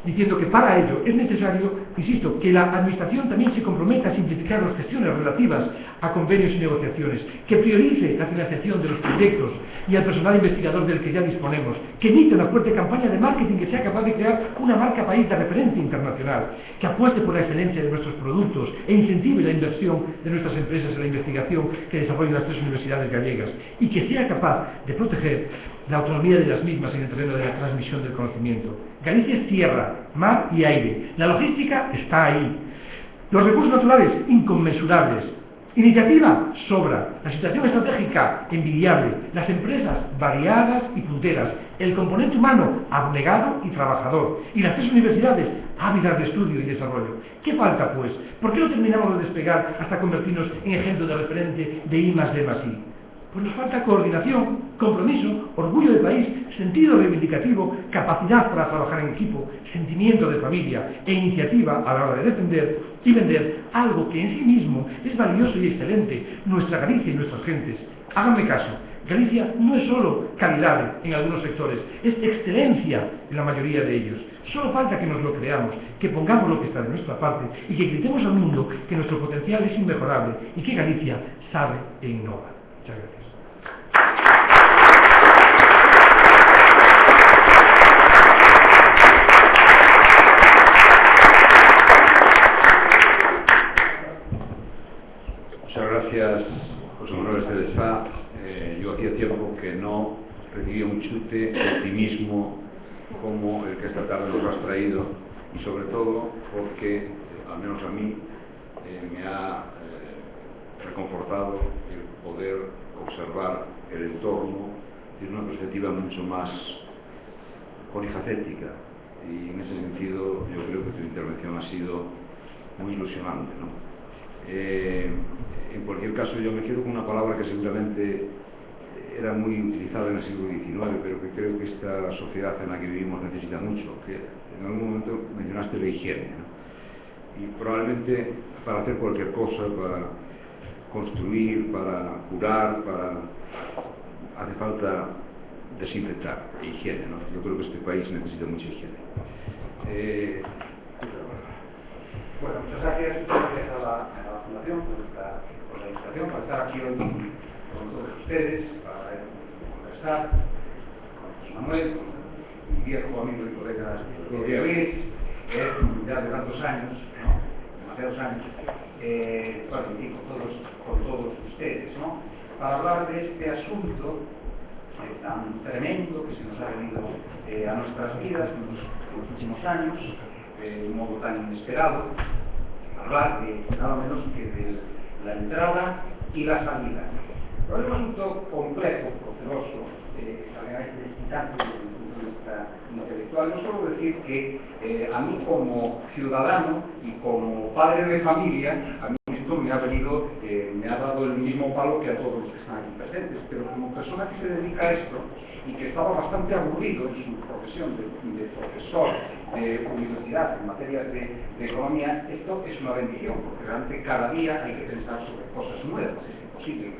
diciendo que para ello es necesario, insisto, que la administración también se comprometa a simplificar las gestiones relativas a convenios y negociaciones, que priorice la financiación de los proyectos y al personal investigador del que ya disponemos, que emita una fuerte campaña de marketing que sea capaz de crear una marca país de referencia internacional, que apueste por la excelencia de nuestros productos e incentive la inversión de nuestras empresas en la investigación que desarrollan las 3 universidades gallegas, y que sea capaz de proteger la autonomía de las mismas en el terreno de la transmisión del conocimiento. Galicia es tierra, mar y aire. La logística está ahí. Los recursos naturales, inconmensurables. Iniciativa, sobra. La situación estratégica, envidiable. Las empresas, variadas y punteras. El componente humano, abnegado y trabajador. Y las 3 universidades, ávidas de estudio y desarrollo. ¿Qué falta, pues? ¿Por qué no terminamos de despegar hasta convertirnos en ejemplo de referente de I+D+I? Pues nos falta coordinación, compromiso, orgullo de país, sentido reivindicativo, capacidad para trabajar en equipo, sentimiento de familia e iniciativa a la hora de defender y vender algo que en sí mismo es valioso y excelente, nuestra Galicia y nuestras gentes. Háganme caso, Galicia no es solo calidad en algunos sectores, es excelencia en la mayoría de ellos. Solo falta que nos lo creamos, que pongamos lo que está de nuestra parte y que gritemos al mundo que nuestro potencial es inmejorable y que Galicia sabe e innova. Muchas gracias. Muchas gracias, José Manuel Estedes Sá. Yo hacía tiempo que no recibía un chute de optimismo como el que esta tarde nos has traído, y sobre todo porque, al menos a mí, me ha reconfortado el poder observar el entorno desde una perspectiva mucho más polifacética, y en ese sentido yo creo que tu intervención ha sido muy ilusionante, ¿no? En cualquier caso, yo me quedo con una palabra que seguramente era muy utilizada en el siglo XIX, pero que creo que esta sociedad en la que vivimos necesita mucho, que en algún momento mencionaste la higiene, ¿no? Y probablemente para hacer cualquier cosa, para construir, para curar, hace falta desinfectar, higiene, ¿no? Yo creo que este país necesita mucha higiene. Bueno, muchas gracias a la Fundación por la invitación, para estar aquí hoy con todos ustedes, para conversar con José Manuel, con mi viejo amigo y colega Rodríguez Luis, ya de tantos años, ¿no? Demasiados años, bueno, y con todos ustedes, ¿no? Para hablar de este asunto tan tremendo que se nos ha venido a nuestras vidas en los últimos años, de un modo tan inesperado, hablar de nada menos que de la entrada y la salida. Pero es un asunto complejo, proceloso, también hay que explicarlo desde el punto de vista intelectual. No solo decir que a mí como ciudadano y como padre de familia, a mí esto me ha venido, me ha dado el mismo palo que a todos los que están aquí presentes, pero como persona que se dedica a esto y que estaba bastante aburrido en su profesión de profesor de universidad en materias de economía, esto es una bendición, porque realmente cada día hay que pensar sobre cosas nuevas, es imposible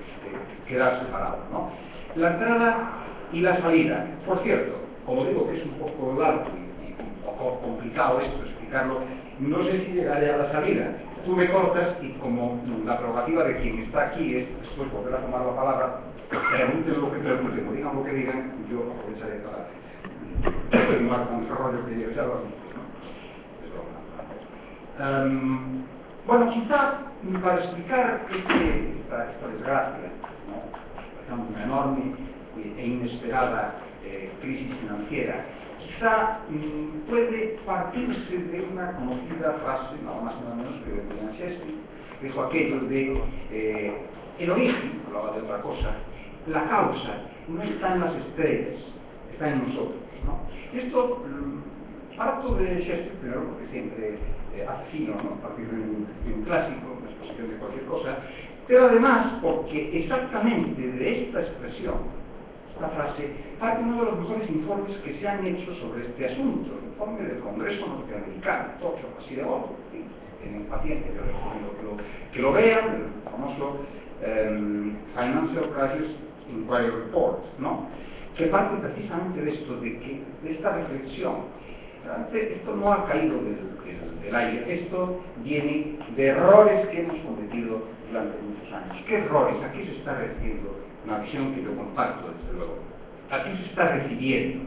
quedar separado, ¿no? La entrada y la salida. Por cierto, como digo que es un poco largo y un poco complicado esto, explicarlo, no sé si llegaré a la salida. Tú me cortas y como la prerrogativa de quien está aquí es después volver a tomar la palabra, pregunten lo que pregunten, o digan lo que digan, yo aprovecharé para continuar con el desarrollo que ya lo has dicho, ¿no? Bueno, quizá para explicar esta desgracia, ¿no? Una enorme e inesperada crisis financiera, quizá puede partirse de una conocida frase, nada más y nada menos que de William Shakespeare, que dijo aquello de el origen, hablaba de otra cosa, la causa no está en las estrellas, está en nosotros, ¿no? Esto parto de Shakespeare, primero porque siempre hace fino, ¿no? A partir de un clásico, una exposición de cualquier cosa, pero además porque exactamente de esta expresión, esta frase, parte uno de los mejores informes que se han hecho sobre este asunto, el informe del Congreso norteamericano, Tokyo, así de oro, tienen paciencia, yo les recomiendo que lo vean, el famoso Financial Crisis Inquiry Report, ¿no? Que parte precisamente de esto, de esta reflexión. Esto no ha caído del aire, esto viene de errores que hemos cometido durante muchos años. ¿Qué errores? Aquí se está recibiendo una visión que yo comparto, desde luego. Aquí se está recibiendo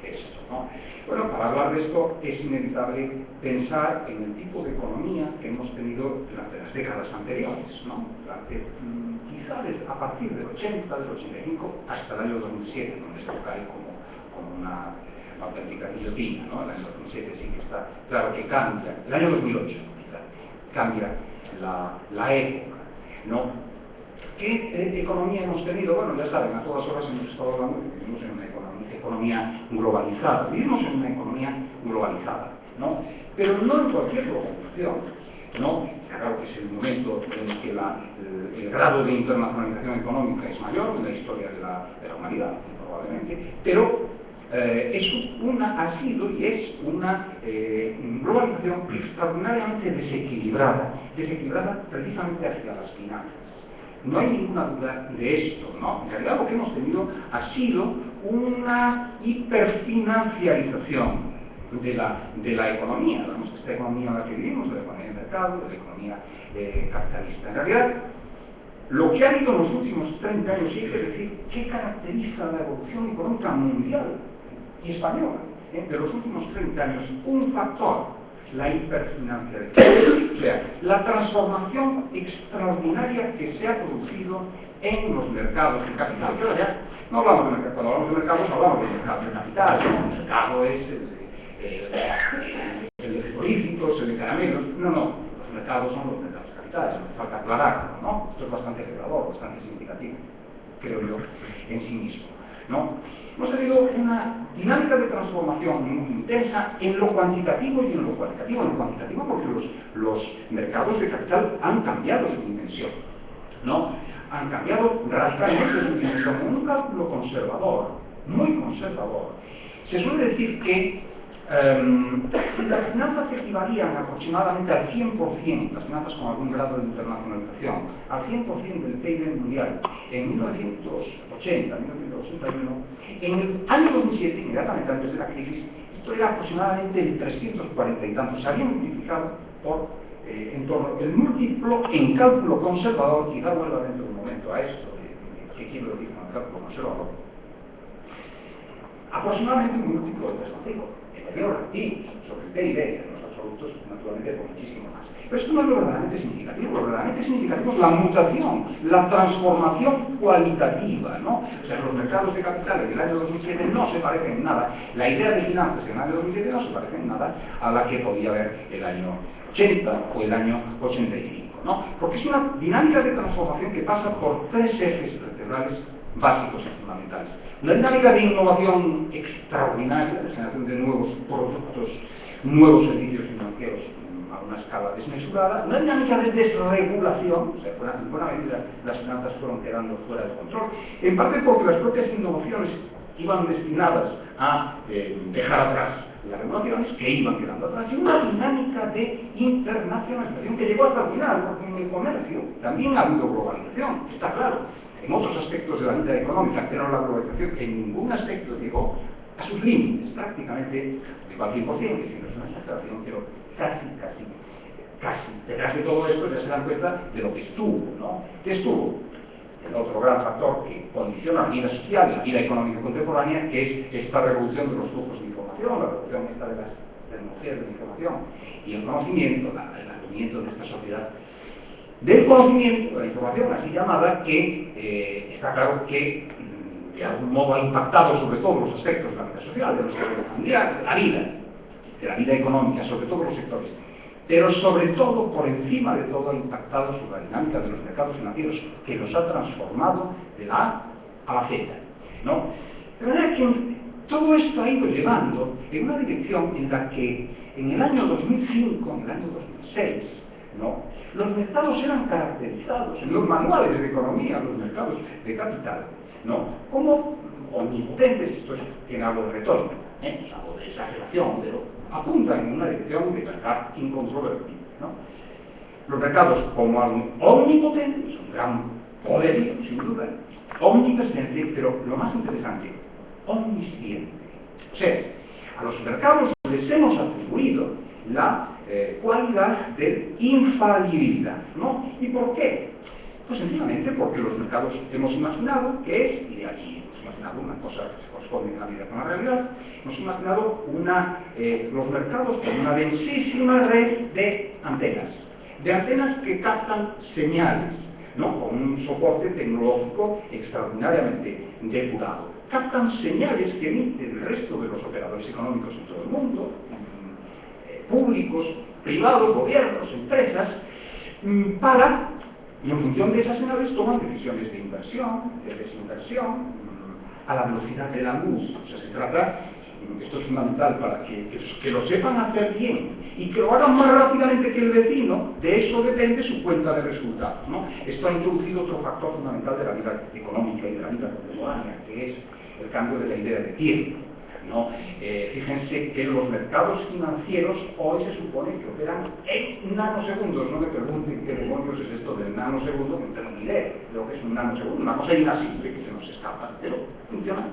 esto, ¿no? Bueno, para hablar de esto es inevitable pensar en el tipo de economía que hemos tenido durante las décadas anteriores, ¿no? Quizá a partir del 80, del 85, hasta el año 2007, donde esto cae como una auténtica guillotina, ¿no? El año 2007 sí que está claro que cambia, el año 2008 quizá, cambia la época, ¿no? ¿Qué economía hemos tenido? Bueno, ya saben, a todas horas hemos estado hablando de que vivimos en una economía globalizada, vivimos en una economía globalizada, ¿no? Pero no en cualquier globalización, ¿no? Claro que es el momento en el que el grado de internacionalización económica es mayor en la historia de la humanidad, probablemente, pero ha sido y es una globalización extraordinariamente desequilibrada precisamente hacia las finanzas. No hay ninguna duda de esto, ¿no? En realidad lo que hemos tenido ha sido una hiperfinanciarización de la economía. Vemos que esta economía en la que vivimos, de la economía de mercado, de la economía capitalista. En realidad, lo que ha habido en los últimos 30 años, y hay que decir, ¿qué caracteriza la evolución económica mundial y española de los últimos 30 años? Un factor, la hiperfinanciarización, o sea, la transformación extraordinaria que se ha producido en los mercados de capital. Pero ya no hablamos de mercados, cuando hablamos de mercados hablamos de mercados de capital, ¿no? El mercado es el de frigoríficos, el de caramelos. No, los mercados son los mercados de capitales, no hace falta aclararlo, ¿no? Esto es bastante revelador, bastante significativo, creo yo, en sí mismo, ¿no? Hemos tenido una dinámica de transformación muy intensa en lo cuantitativo y en lo cualitativo. En lo cuantitativo porque los mercados de capital han cambiado su dimensión, ¿no? Han cambiado radicalmente su dimensión con un cálculo conservador, muy conservador. Se suele decir que las finanzas equivalían aproximadamente al 100%, las finanzas con algún grado de internacionalización, al 100% del PIB mundial en 1980, 1981. En el año 2007, inmediatamente antes de la crisis, esto era aproximadamente el 340 y tantos. Se había multiplicado por en torno el múltiplo en cálculo conservador, quizá vuelva dentro de un momento a esto, ¿qué quiero decir con el cálculo conservador? Aproximadamente un múltiplo de 3,5, inferior a ti, sobre el PIB, en los absolutos, naturalmente, por muchísimo más. Pero esto no es lo verdaderamente significativo. Lo verdaderamente significativo es la mutación, la transformación cualitativa, ¿no? O sea, los mercados de capital en el año 2007 no se parecen en nada. La idea de finanzas en el año 2007 no se parece en nada a la que podía haber el año 80 o el año 85, ¿no? Porque es una dinámica de transformación que pasa por tres ejes vertebrales básicos y fundamentales. Una dinámica de innovación extraordinaria, de generación de nuevos productos, nuevos servicios financieros a una escala desmesurada, una dinámica de desregulación, o sea, en buena medida las finanzas fueron quedando fuera de control, en parte porque las propias innovaciones iban destinadas a dejar atrás las regulaciones que iban quedando atrás, y una dinámica de internacionalización que llegó hasta el final, porque en el comercio también ha habido globalización, está claro. En otros aspectos de la vida económica, pero la globalización en ningún aspecto llegó a sus límites, prácticamente de cualquier por cien, que si no es una exageración, pero casi. Detrás de todo esto ya se dan cuenta de lo que estuvo, ¿no? ¿Qué estuvo? El otro gran factor que condiciona la vida social y la vida económica contemporánea, que es esta revolución de los flujos de información, la revolución esta de las tecnologías de la información y el conocimiento, el advenimiento de esta sociedad del conocimiento, de la información así llamada, que está claro que de algún modo ha impactado sobre todos los aspectos de la vida social, de nuestra vida familiar, de la vida económica, sobre todos los sectores, pero sobre todo, por encima de todo, ha impactado sobre la dinámica de los mercados financieros, que los ha transformado de la A a la Z, ¿no? De manera que todo esto ha ido llevando en una dirección en la que en el año 2005, en el año 2006, ¿no?, los mercados eran caracterizados en los manuales de economía, los mercados de capital, ¿no?, como omnipotentes. Esto tiene algo de retórica, algo de exageración, pero apuntan en una dirección de verdad incontrovertible, ¿no? Los mercados como algo omnipotentes, un gran poderío, sin duda, omnipresente, pero lo más interesante, omnisciente. O sea, a los mercados les hemos atribuido la cualidad de infalibilidad, ¿no? ¿Y por qué? Pues sencillamente porque los mercados hemos imaginado que es, y de aquí hemos imaginado una cosa que se corresponde en la vida con la realidad, hemos imaginado los mercados como una densísima red de antenas que captan señales, ¿no?, con un soporte tecnológico extraordinariamente depurado. Captan señales que emiten el resto de los operadores económicos en todo el mundo, públicos, privados, gobiernos, empresas, y en función de esas señales toman decisiones de inversión, de desinversión, a la velocidad de la luz. O sea, se trata, esto es fundamental para que lo sepan hacer bien y que lo hagan más rápidamente que el vecino. De eso depende su cuenta de resultados, ¿no? Esto ha introducido otro factor fundamental de la vida económica y de la vida contemporánea, que es el cambio de la idea de tiempo, ¿no? Fíjense que los mercados financieros hoy se supone que operan en nanosegundos. No me pregunten qué demonios es esto del nanosegundo, que no tengo ni idea de lo que es un nanosegundo, una cosa inasimple que se nos escapa, pero funciona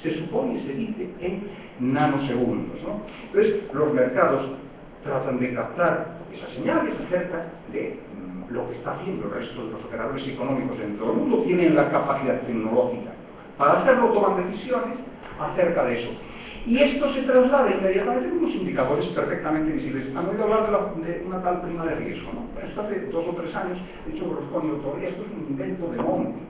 se supone, se dice, en nanosegundos, ¿no? Entonces, los mercados tratan de captar esas señales acerca de lo que está haciendo el resto de los operadores económicos en todo el mundo. Tienen la capacidad tecnológica para hacerlo, toman decisiones acerca de eso. Y esto se traslada inmediatamente con unos indicadores perfectamente visibles. Han oído hablar de una tal prima de riesgo, ¿no? Esto hace 2 o 3 años, de hecho, Berlusconi todavía esto es un invento de Monti.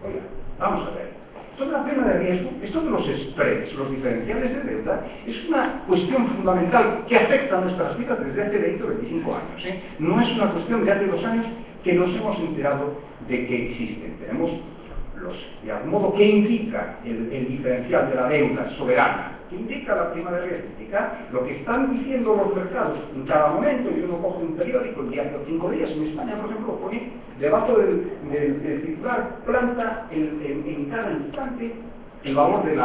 Oiga, vamos a ver. Esto de la prima de riesgo, esto de los spreads, los diferenciales de deuda, es una cuestión fundamental que afecta a nuestras vidas desde hace 20 o 25 años, ¿eh? No es una cuestión de hace 2 años que nos hemos enterado de que existen. Tenemos de algún modo, ¿qué indica el diferencial de la deuda soberana? ¿Qué indica la prima de riesgo? Indica lo que están diciendo los mercados en cada momento. Y uno coge un periódico, el diario 5 días, en España, por ejemplo, pone debajo del titular, planta en cada instante el valor de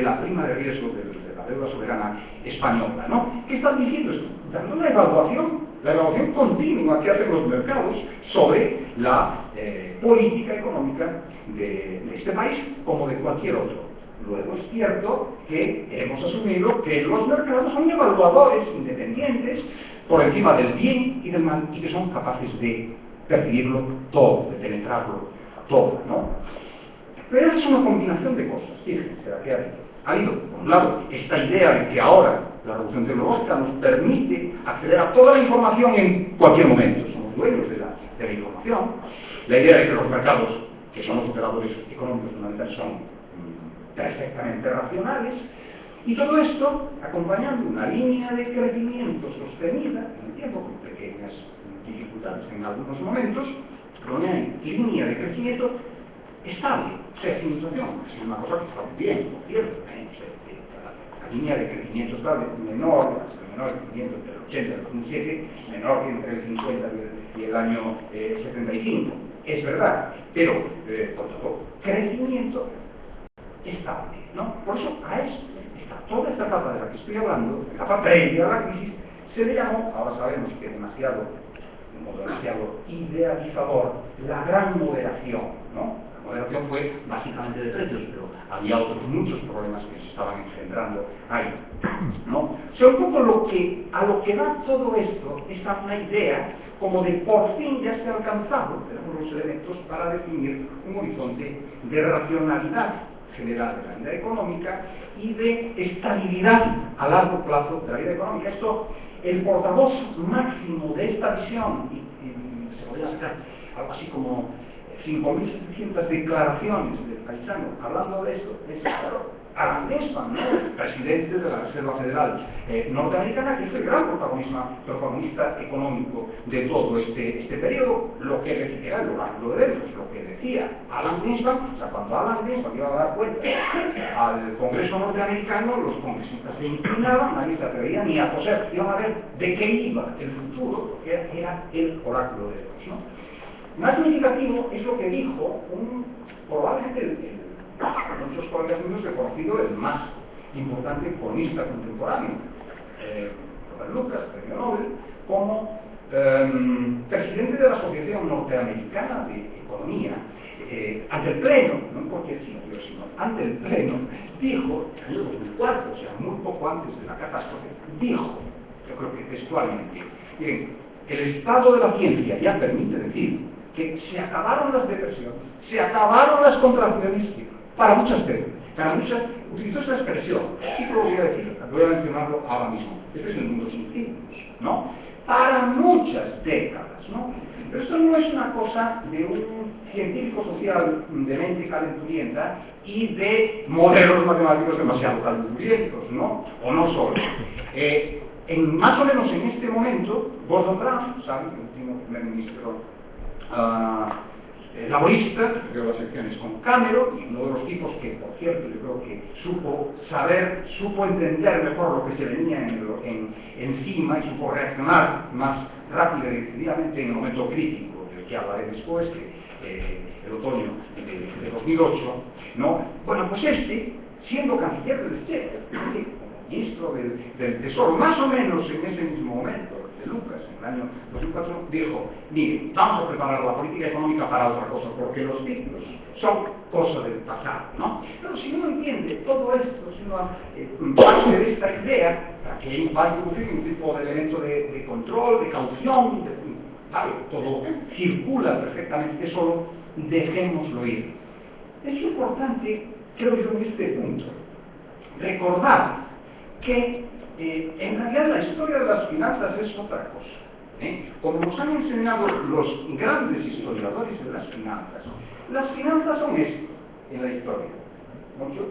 la prima de riesgo de la deuda soberana española, ¿no? ¿Qué están diciendo esto? Dando una evaluación continua que hacen los mercados sobre la política económica de este país como de cualquier otro. Luego es cierto que hemos asumido que los mercados son evaluadores independientes por encima del bien y del mal, y que son capaces de percibirlo todo, de penetrarlo todo, ¿no? Pero es una combinación de cosas, fíjense, aquí ha habido, por un lado, esta idea de que ahora la revolución tecnológica nos permite acceder a toda la información en cualquier momento, somos dueños de la información, la idea de que los mercados, que son los operadores económicos fundamentales, son perfectamente racionales, y todo esto acompañando una línea de crecimiento sostenida en el tiempo, con pequeñas dificultades en algunos momentos, pero una línea de crecimiento estable, o sea, sin inflación, es una cosa que está muy bien, por cierto, la línea de crecimiento estable menor crecimiento entre el 80 y el 2007, menor que entre el 50 y el año 75, es verdad, pero por todo crecimiento estable, ¿no? Por eso a esto, toda esta etapa de la que estoy hablando, la etapa previa a la crisis, se le llamó, ahora sabemos que es demasiado idealizador, la gran moderación, ¿no? La moderación fue básicamente de precios, pero había otros muchos problemas que se estaban engendrando ahí, ¿no? O sea, un poco a lo que da todo esto es una idea como de por fin ya se ha alcanzado, tenemos los elementos para definir un horizonte de racionalidad general de la vida económica y de estabilidad a largo plazo de la vida económica. Esto, el portavoz máximo de esta visión, y se podría sacar algo así como 5.700 declaraciones del paisano hablando de esto, es claro, Alan Greenspan, ¿no? Presidente de la Reserva Federal norteamericana, que es el gran protagonista económico de todo este periodo, lo que decía el oráculo de Delfos, lo que decía Alan Greenspan. O sea, cuando Alan Greenspan iba a dar cuenta al Congreso norteamericano, los congresistas se inclinaban, nadie se atrevía ni a toser, iban a ver de qué iba el futuro, porque era el oráculo de Delfos, ¿no? Más significativo es lo que dijo probablemente muchos colegas míos he conocido el más importante economista contemporáneo, Robert Lucas, premio Nobel, como presidente de la Asociación Norteamericana de Economía, ante el Pleno, no en cualquier sitio, sino ante el Pleno, dijo, en el año 2004, o sea, muy poco antes de la catástrofe, dijo, yo creo que textualmente, miren, el estado de la ciencia ya permite decir que se acabaron las depresiones, se acabaron las contracciones, para muchas veces, utilizó esa expresión, sí que lo voy a decir, voy a mencionarlo ahora mismo, este es el mundo sin ciclos, ¿no? Para muchas décadas, ¿no? Pero esto no es una cosa de un científico social de mente calenturienta y de modelos matemáticos demasiado calenturientos, ¿no? O no solo. Más o menos en este momento, Gordon Brown, ¿saben? El último primer ministro laborista, creo las elecciones con Cameron, y uno de los tipos que, por cierto, yo creo que supo entender mejor lo que se venía encima y supo reaccionar más rápido y decididamente en el momento crítico, del que hablaré después, que el otoño de 2008, ¿no? Bueno, pues siendo canciller del Exchequer, ministro del Tesoro, más o menos en ese mismo momento, de Lucas, en el año 2004, dijo, mire, vamos a preparar la política económica para otra cosa, porque los ciclos son cosa del pasado, ¿no? Pero si uno entiende todo esto, si uno parte de esta idea, que va a introducir un tipo de elemento de control, de caución, ¿vale? Todo circula perfectamente solo, dejémoslo ir. Es importante, creo yo, en este punto, recordar que en realidad la historia de las finanzas es otra cosa. Como nos han enseñado los grandes historiadores de las finanzas son esto en la historia. Mucho.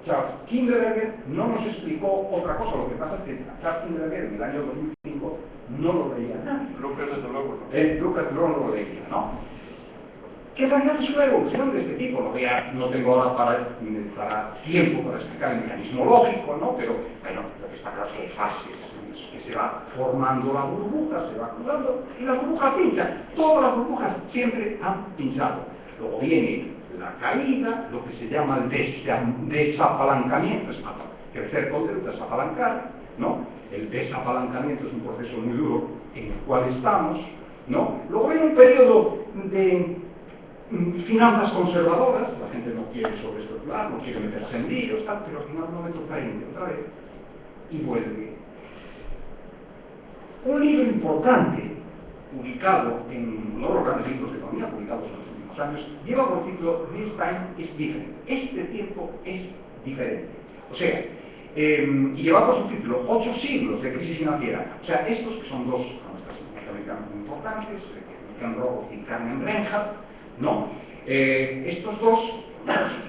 Charles Kindleberger no nos explicó otra cosa, lo que pasa es que Charles Kindleberger en el año 2005 no lo leía nadie. Lucas desde luego no. Lucas no lo leía, ¿no? Que en realidad es una evolución de este tipo, no tengo ahora para tiempo para explicar el mecanismo lógico, ¿no? Pero bueno, lo que está claro es que hay fases, que se va formando la burbuja, se va cruzando, y la burbuja pincha. Todas las burbujas siempre han pinchado. Luego viene la caída, lo que se llama el desapalancamiento, es crecer con desapalancar, ¿no? El desapalancamiento es un proceso muy duro en el cual estamos, ¿no? Luego viene un periodo de finanzas conservadoras, la gente no quiere sobreespecular, no quiere meterse en líos, tal, pero al final un momento prende otra vez y vuelve Un libro importante, publicado en uno de los grandes libros de economía publicados en los últimos años, lleva por título This Time is Different. Este tiempo es diferente. O sea, y lleva por subtítulo 8 siglos de crisis financiera. O sea, estos que son dos norteamericanos muy importantes, Ken Rogoff y Carmen Reinhardt, ¿no? Estos dos,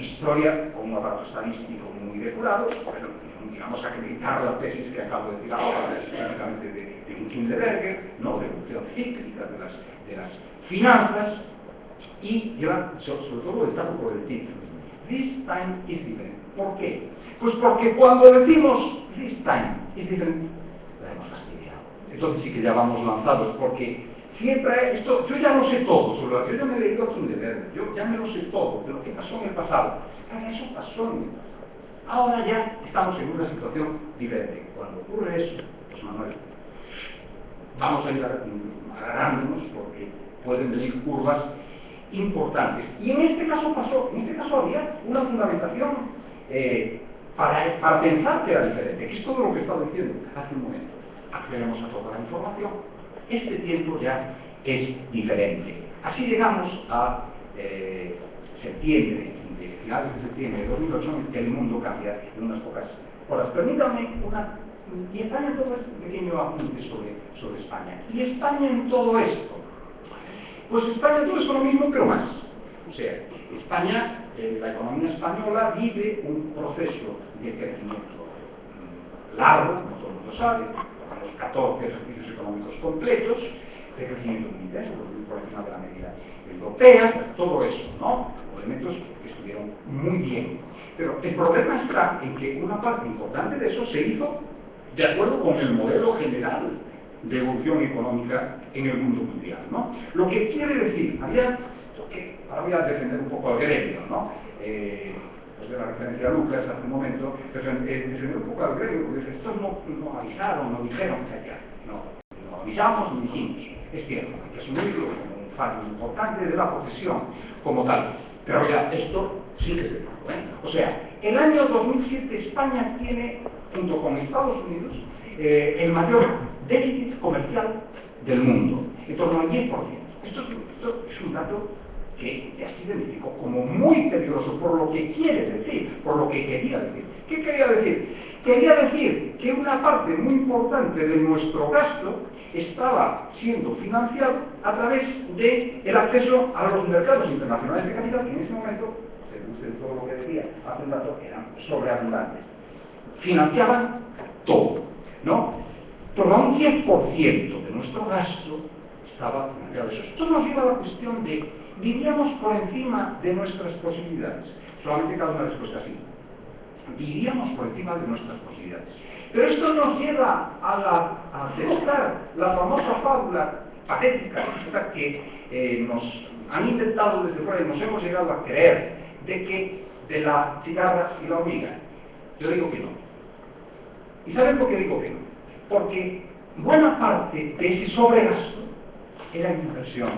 historia con un aparato estadístico muy depurado, bueno, digamos, acreditar la tesis que acabo de decir ahora, específicamente de un Kinderberger, ¿no? De evolución cíclica de las finanzas, y lleva, sobre todo, destaco por el título. This time is different. ¿Por qué? Pues porque cuando decimos this time is different, la hemos fastidiado. Entonces sí que ya vamos lanzados, porque siempre esto, yo ya lo sé todo, yo ya me he leído a Kinderberger, yo ya me lo sé todo de lo que pasó en el pasado. Pero eso pasó en el pasado. Ahora ya estamos en una situación diferente. Cuando ocurre eso, pues Manuel, vamos a ir agarrándonos porque pueden venir curvas importantes. Y en este caso pasó, en este caso había una fundamentación para pensar que era diferente, que es todo lo que estaba diciendo hace un momento. Accedemos a toda la información. Este tiempo ya es diferente. Así llegamos a septiembre, de finales de septiembre de 2008, en que el mundo cambia en unas pocas horas. Permítanme y España en todo este pequeño apunte sobre España. ¿Y España en todo esto? Pues España en todo esto lo mismo, pero más. O sea, España, la economía española vive un proceso de crecimiento largo, como todo el mundo sabe, con los 14 ejercicios económicos completos, de crecimiento muy intenso, por encima de la media europea, todo eso, ¿no? Elementos que estuvieron muy bien. Pero el problema está en que una parte importante de eso se hizo de acuerdo con el modelo general de evolución económica en el mundo mundial, ¿no? Lo que quiere decir, ahora voy a defender un poco al gremio, ¿no? Desde la referencia a Lucas hace un momento, defender un poco al gremio, porque estos no avisaron, no dijeron que allá, no avisamos ni dijimos. Es cierto, hay que asumirlo como un fallo importante de la profesión como tal. Pero ya, esto sí que se pagó, ¿eh? O sea, el año 2007 España tiene, junto con Estados Unidos, el mayor déficit comercial del mundo, en torno al 10%. Esto es un dato que ya se identificó como muy peligroso por lo que quiere decir, por lo que quería decir. ¿Qué quería decir? Quería decir que una parte muy importante de nuestro gasto estaba siendo financiado a través del acceso a los mercados internacionales de capital, que en ese momento, según todo lo que decía hace un rato, eran sobreabundantes. Financiaban todo, ¿no? Todo un 10% de nuestro gasto estaba financiado. Esto nos lleva a la cuestión de, ¿vivíamos por encima de nuestras posibilidades? Solamente cada una respuesta así. Vivíamos por encima de nuestras posibilidades. Pero esto nos lleva a aceptar la famosa fábula patética que nos han inventado desde fuera y nos hemos llegado a creer de la cigarra y la hormiga. Yo digo que no. ¿Y saben por qué digo que no? Porque buena parte de ese sobregasto era en inversión,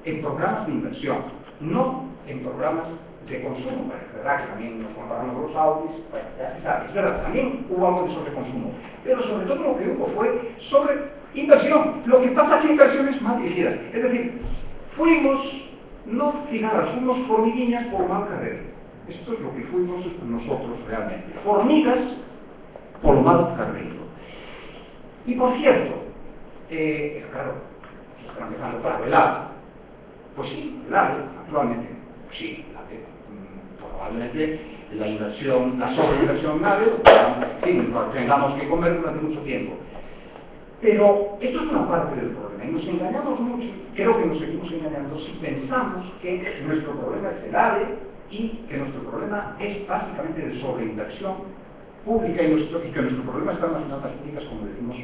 en programas de inversión, no en programas de consumo. Es verdad que también nos comparamos con los Audis, bueno, ya se sabe, es verdad, también hubo algo de sobreconsumo, pero sobre todo lo que hubo fue sobre inversión. Lo que pasa es que inversiones mal dirigidas, es decir, fuimos no cigarras, fuimos formiguillas por mal carrera. Esto es lo que fuimos nosotros realmente, hormigas por mal carrero. Y por cierto, claro, están empezando para el AVE. Pues sí, el AVE, actualmente, sí, probablemente la inversión, la sobreinversión en AVE, sí, tengamos que comer durante mucho tiempo. Pero esto es una parte del problema, y nos engañamos mucho, creo que nos seguimos engañando si pensamos que nuestro problema es el AVE y que nuestro problema es básicamente de sobreinversión pública y que nuestro problema está en las finanzas públicas, como decimos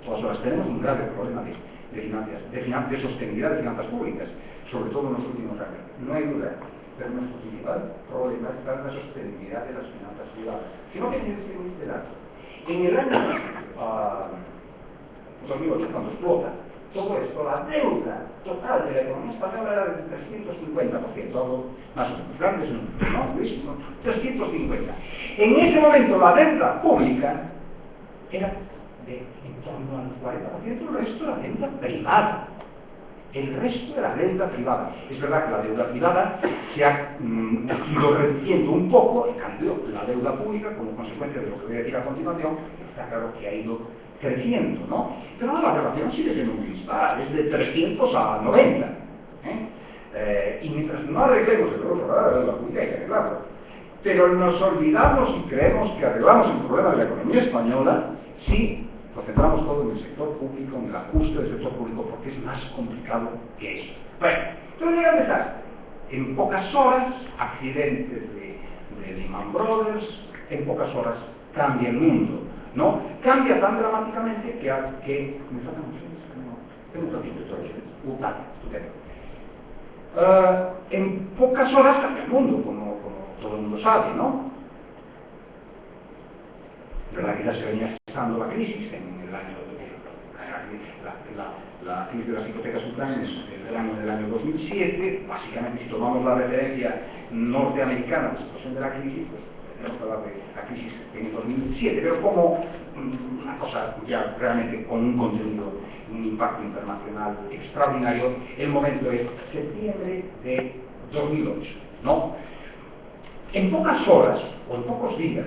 todas horas. Tenemos un grave problema de sostenibilidad de finanzas públicas, sobre todo en los últimos años. No hay duda, pero nuestro principal problema está en la sostenibilidad de las finanzas privadas. Si no queréis decir este dato, en el año 2008, cuando explota todo esto, la deuda total de la economía española era del 350%, algo más o menos, grandes números, ¿no? Luis, 350. En ese momento la deuda pública era de en torno al 40%, el resto era deuda privada. El resto era deuda privada. Es verdad que la deuda privada se ha ido reduciendo un poco, en cambio la deuda pública, como consecuencia de lo que voy a decir a continuación, está claro que ha ido creciendo, ¿no? Pero la relación sigue siendo muy dispar, es de 300 a 90. Y mientras no arreglemos el problema de la deuda pública, hay que arreglarlo. Pero nos olvidamos y creemos que arreglamos el problema de la economía española si lo centramos todo en el sector público, en el ajuste del sector público, porque es más complicado que eso. Bueno, entonces llega el desastre. En pocas horas, accidentes de Lehman Brothers, en pocas horas cambia el mundo, ¿no? Cambia tan dramáticamente que me faltan tengo un ratito todavía. En pocas horas cambia el mundo, como todo el mundo sabe, ¿no? Pero la vida se venía gestando la crisis en el año la crisis de las hipotecas subprimes en el año 2007. Básicamente, si tomamos la referencia norteamericana de la situación de la crisis, pues tenemos que hablar de la crisis en el 2007, pero como una cosa ya realmente con un contenido, un impacto internacional extraordinario. El momento es septiembre de 2008, ¿no? En pocas horas o en pocos días,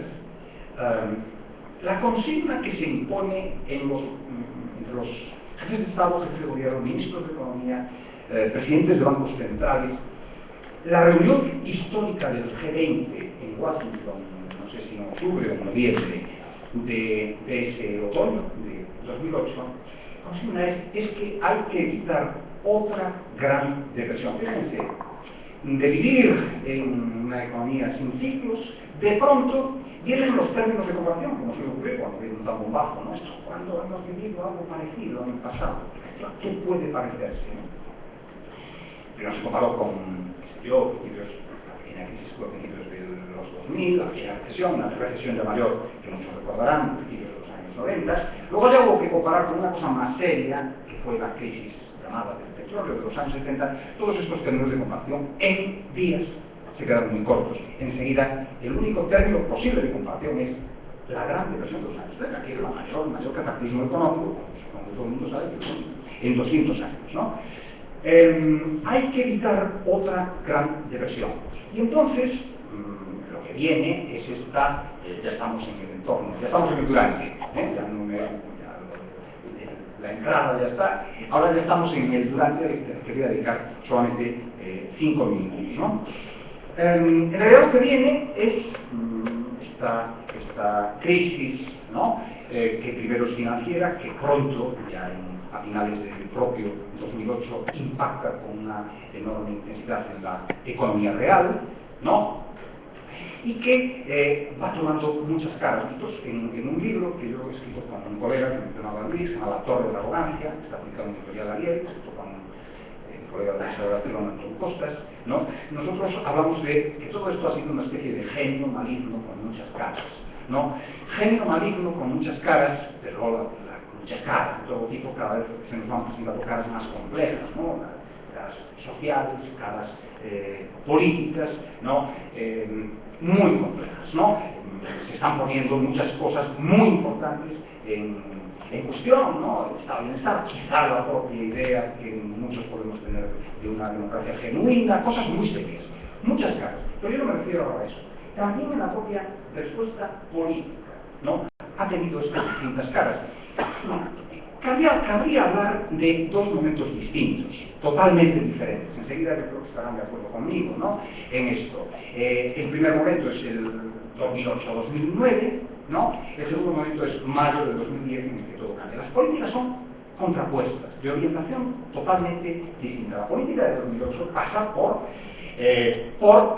la consigna que se impone entre los jefes de Estado, jefes de gobierno, ministros de Economía, presidentes de bancos centrales, la reunión histórica del G20 en Washington, no sé si en octubre o en noviembre de ese otoño de 2008, la consigna es que hay que evitar otra gran depresión. Fíjense, de vivir en una economía sin ciclos, de pronto vienen los términos de comparación, como se ocurre cuando viene un tan bombazo, ¿no? Esto, cuando hemos vivido algo parecido en el pasado, ¿qué puede parecerse, no? Pero se comparó con, principios, la crisis fue a principios de los 2000, aquella recesión, una recesión ya mayor que muchos recordarán, principios de los años 90. Luego ya hubo que comparar con una cosa más seria, que fue la crisis llamada del petróleo de los años 70. Todos estos términos de comparación en días se quedaron muy cortos. Enseguida, el único término posible de comparación es la Gran Depresión de los años 30, que es el mayor cataclismo económico, como todo el mundo sabe, en 200 años, ¿no? Hay que evitar otra Gran Depresión. Y entonces, lo que viene es esta, ya estamos en el entorno, ya estamos en el durante, la entrada ya está, ahora ya estamos en el durante, que voy a dedicar solamente 5 minutos, ¿no? En realidad lo que viene es esta crisis, ¿no? Que primero es financiera, que pronto, ya a finales del propio 2008, impacta con una enorme intensidad en la economía real, ¿no? Y que va tomando muchas caras. Nosotros, en un libro que yo he escrito con un colega que mencionaba Luis, se llama La Torre de la Arrogancia, está publicado en Editorial Ariel, escrito con el colega de la Universidad de Barcelona, Antonio Costas, ¿no? Nosotros hablamos de que todo esto ha sido una especie de genio maligno con muchas caras, ¿no? Genio maligno con muchas caras, pero muchas caras de todo tipo, cada vez se nos van presentando caras más complejas, ¿no? Caras sociales, caras políticas, ¿no? Muy complejas, ¿no? Se están poniendo muchas cosas muy importantes en cuestión, ¿no? El estado de bienestar, quizá la propia idea que muchos podemos tener de una democracia genuina, cosas muy serias, muchas caras. Pero yo no me refiero ahora a eso. También en la propia respuesta política, ¿no? Ha tenido estas distintas caras. Cabría hablar de dos momentos distintos, totalmente diferentes. Enseguida yo creo que estarán de acuerdo conmigo, ¿no? En esto. El primer momento es el 2008-2009, ¿no? El segundo momento es mayo de 2010, en el que todo cambia. Las políticas son contrapuestas, de orientación totalmente distinta. La política de 2008 pasa por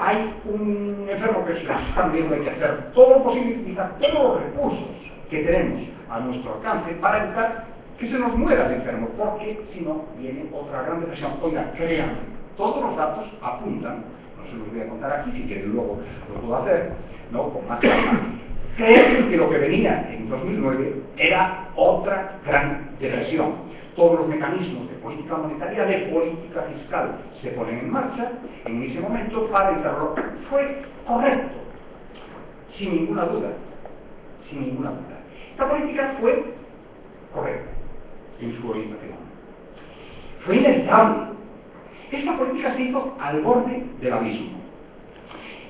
hay un enfermo que se está viendo, hay que hacer todo lo posible, utilizar todos los recursos que tenemos a nuestro alcance para evitar que se nos muera el enfermo, porque si no viene otra gran depresión. Oiga, créanme, todos los datos apuntan, no se los voy a contar aquí, si quieren luego lo puedo hacer, ¿no? Con más calma. Creen que lo que venía en 2009 era otra gran depresión. Todos los mecanismos de política monetaria, de política fiscal, se ponen en marcha en ese momento para evitarlo. Fue correcto, sin ninguna duda, sin ninguna duda. Esta política fue correcta en su orientación. Fue inevitable. Esta política se hizo al borde del abismo.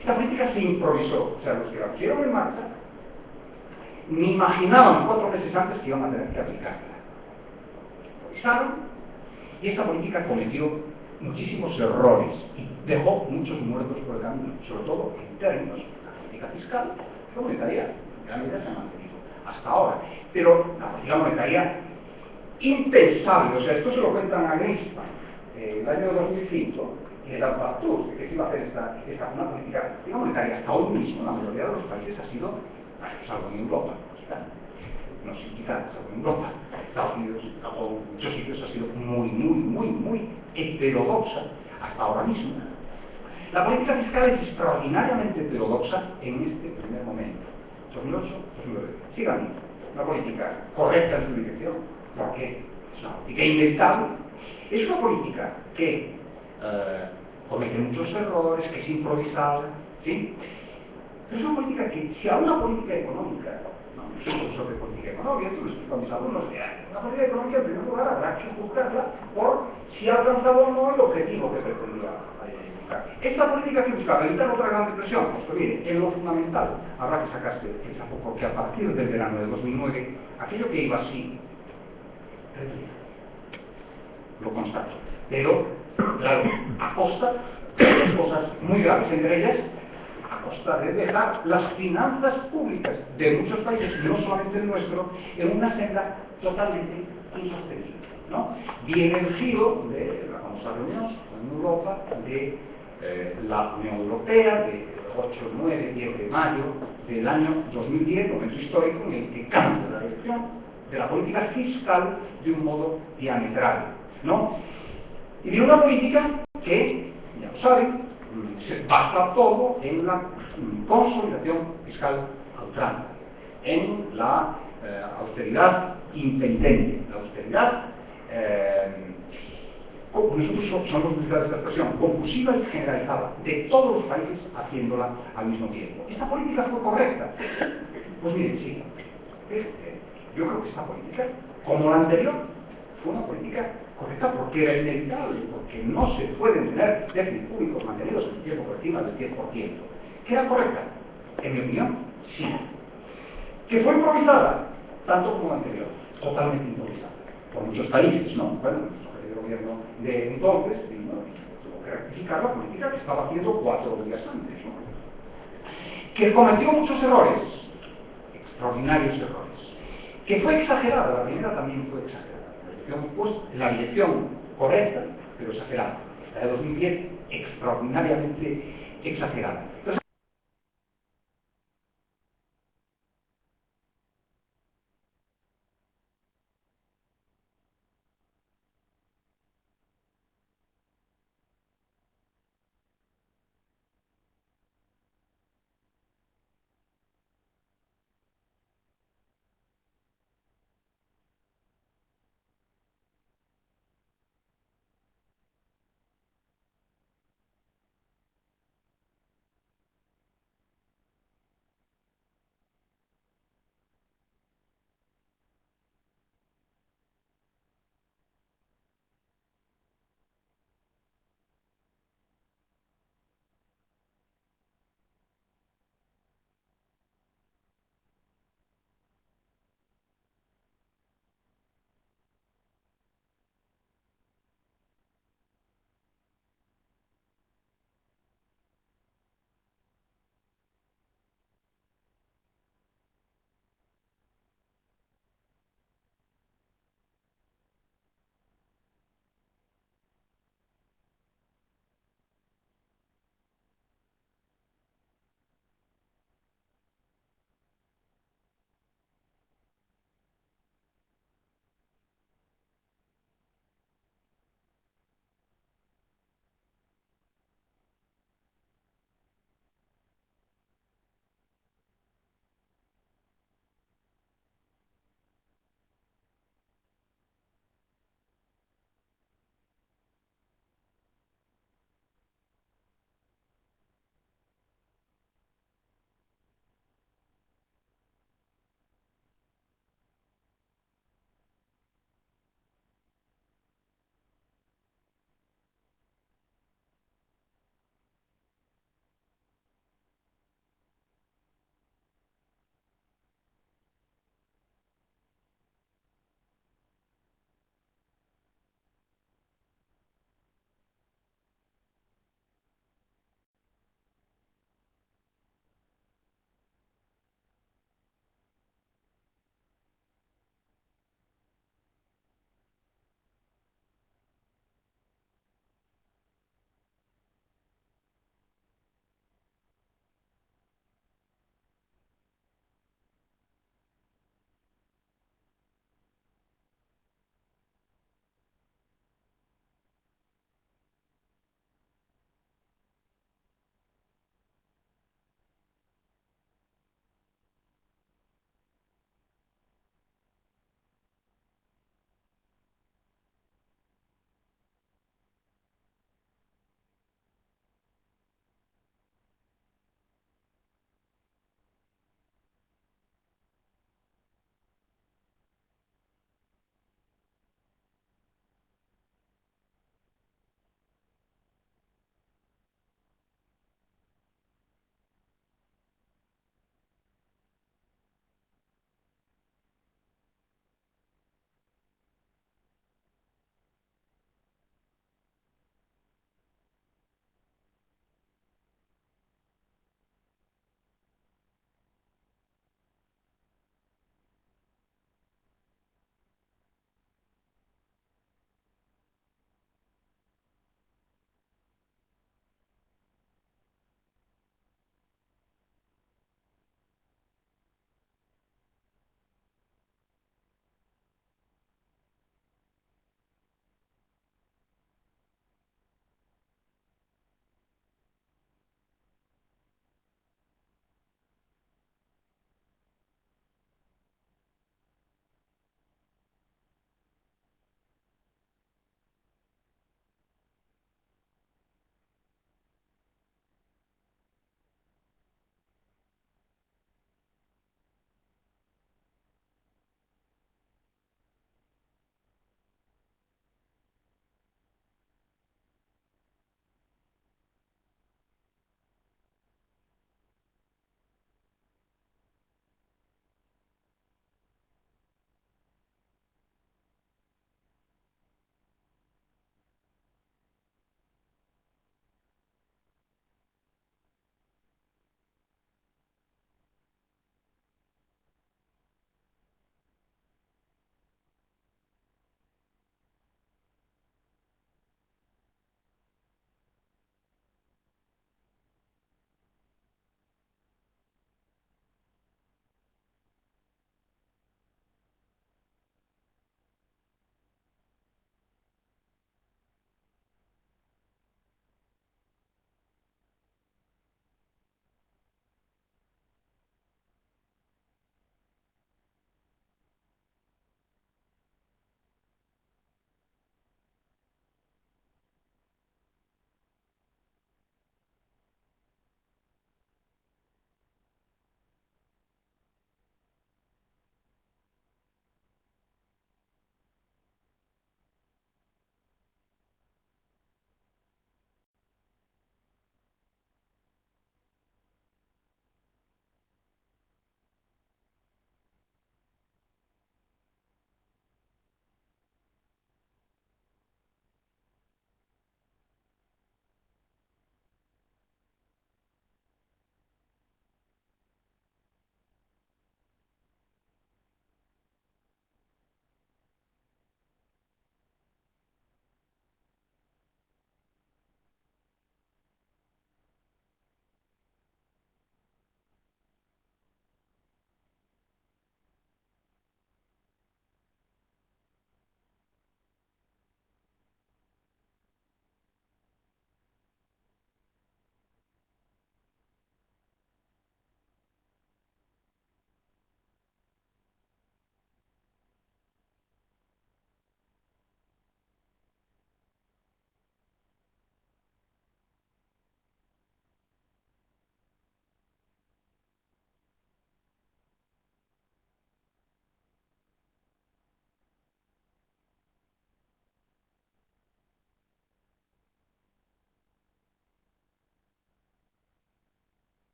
Esta política se improvisó. O sea, los que la pusieron en marcha ni imaginaban 4 meses antes que iban a tener que aplicarla. Improvisaron y esta política cometió muchísimos errores y dejó muchos muertos por el camino, sobre todo en términos de la política fiscal. La monetaria realmente se ha mantenido hasta ahora, pero la política monetaria impensable. O sea, esto se lo cuentan a Greenspan el año 2005 y le dan facturas de que se iba a hacer una política monetaria. Hasta hoy mismo la mayoría de los países ha sido, salvo en Europa, no sé, quizás salvo en Europa, Estados Unidos o muchos sitios ha sido muy heterodoxa hasta ahora mismo. La política fiscal es extraordinariamente heterodoxa en este primer momento. 2008, 2009. Sigan, una política correcta en su dirección. ¿Por qué? Es una política inevitable. Es una política que comete muchos errores, que es improvisada, ¿sí? Pero es una política que, si a una política económica, no soy profesor de política económica, esto lo explico a mis alumnos, una política económica en primer lugar habrá que juzgarla por si ha alcanzado o no el objetivo que pretendía buscar. Esta política que buscaba evitar otra gran depresión, pues mire, en lo fundamental habrá que sacarse el sapo, porque a partir del verano de 2009, aquello que iba así, lo constato, pero claro, a costa de cosas muy graves, entre ellas a costa de dejar las finanzas públicas de muchos países, no solamente el nuestro, en una senda totalmente insostenible, ¿no? Viene el giro de la famosa reunión en Europa de la Unión Europea de 8, 9, 10 de mayo del año 2010, momento histórico en el que cambia la dirección de la política fiscal de un modo diametral, ¿no? Y de una política que, ya lo saben, se basa todo en la consolidación fiscal a ultranza, en la austeridad impenitente, la austeridad, nosotros somos utilizar esta expresión, compulsiva y generalizada, de todos los países haciéndola al mismo tiempo. ¿Esta política fue correcta? Pues miren, sí. Yo creo que esta política, como la anterior, fue una política correcta porque era inevitable, porque no se pueden tener déficits públicos mantenidos en el tiempo por encima del 10%. ¿Que era correcta? En mi opinión, sí. ¿Que fue improvisada? Tanto como la anterior, totalmente improvisada. Por muchos países, ¿no? Bueno, el gobierno de entonces tuvo que rectificar la política que estaba haciendo 4 días antes, ¿no? Que cometió muchos errores, extraordinarios errores. Que fue exagerada, la primera también fue exagerada. La dirección correcta, pero exagerada. La de 2010, extraordinariamente exagerada.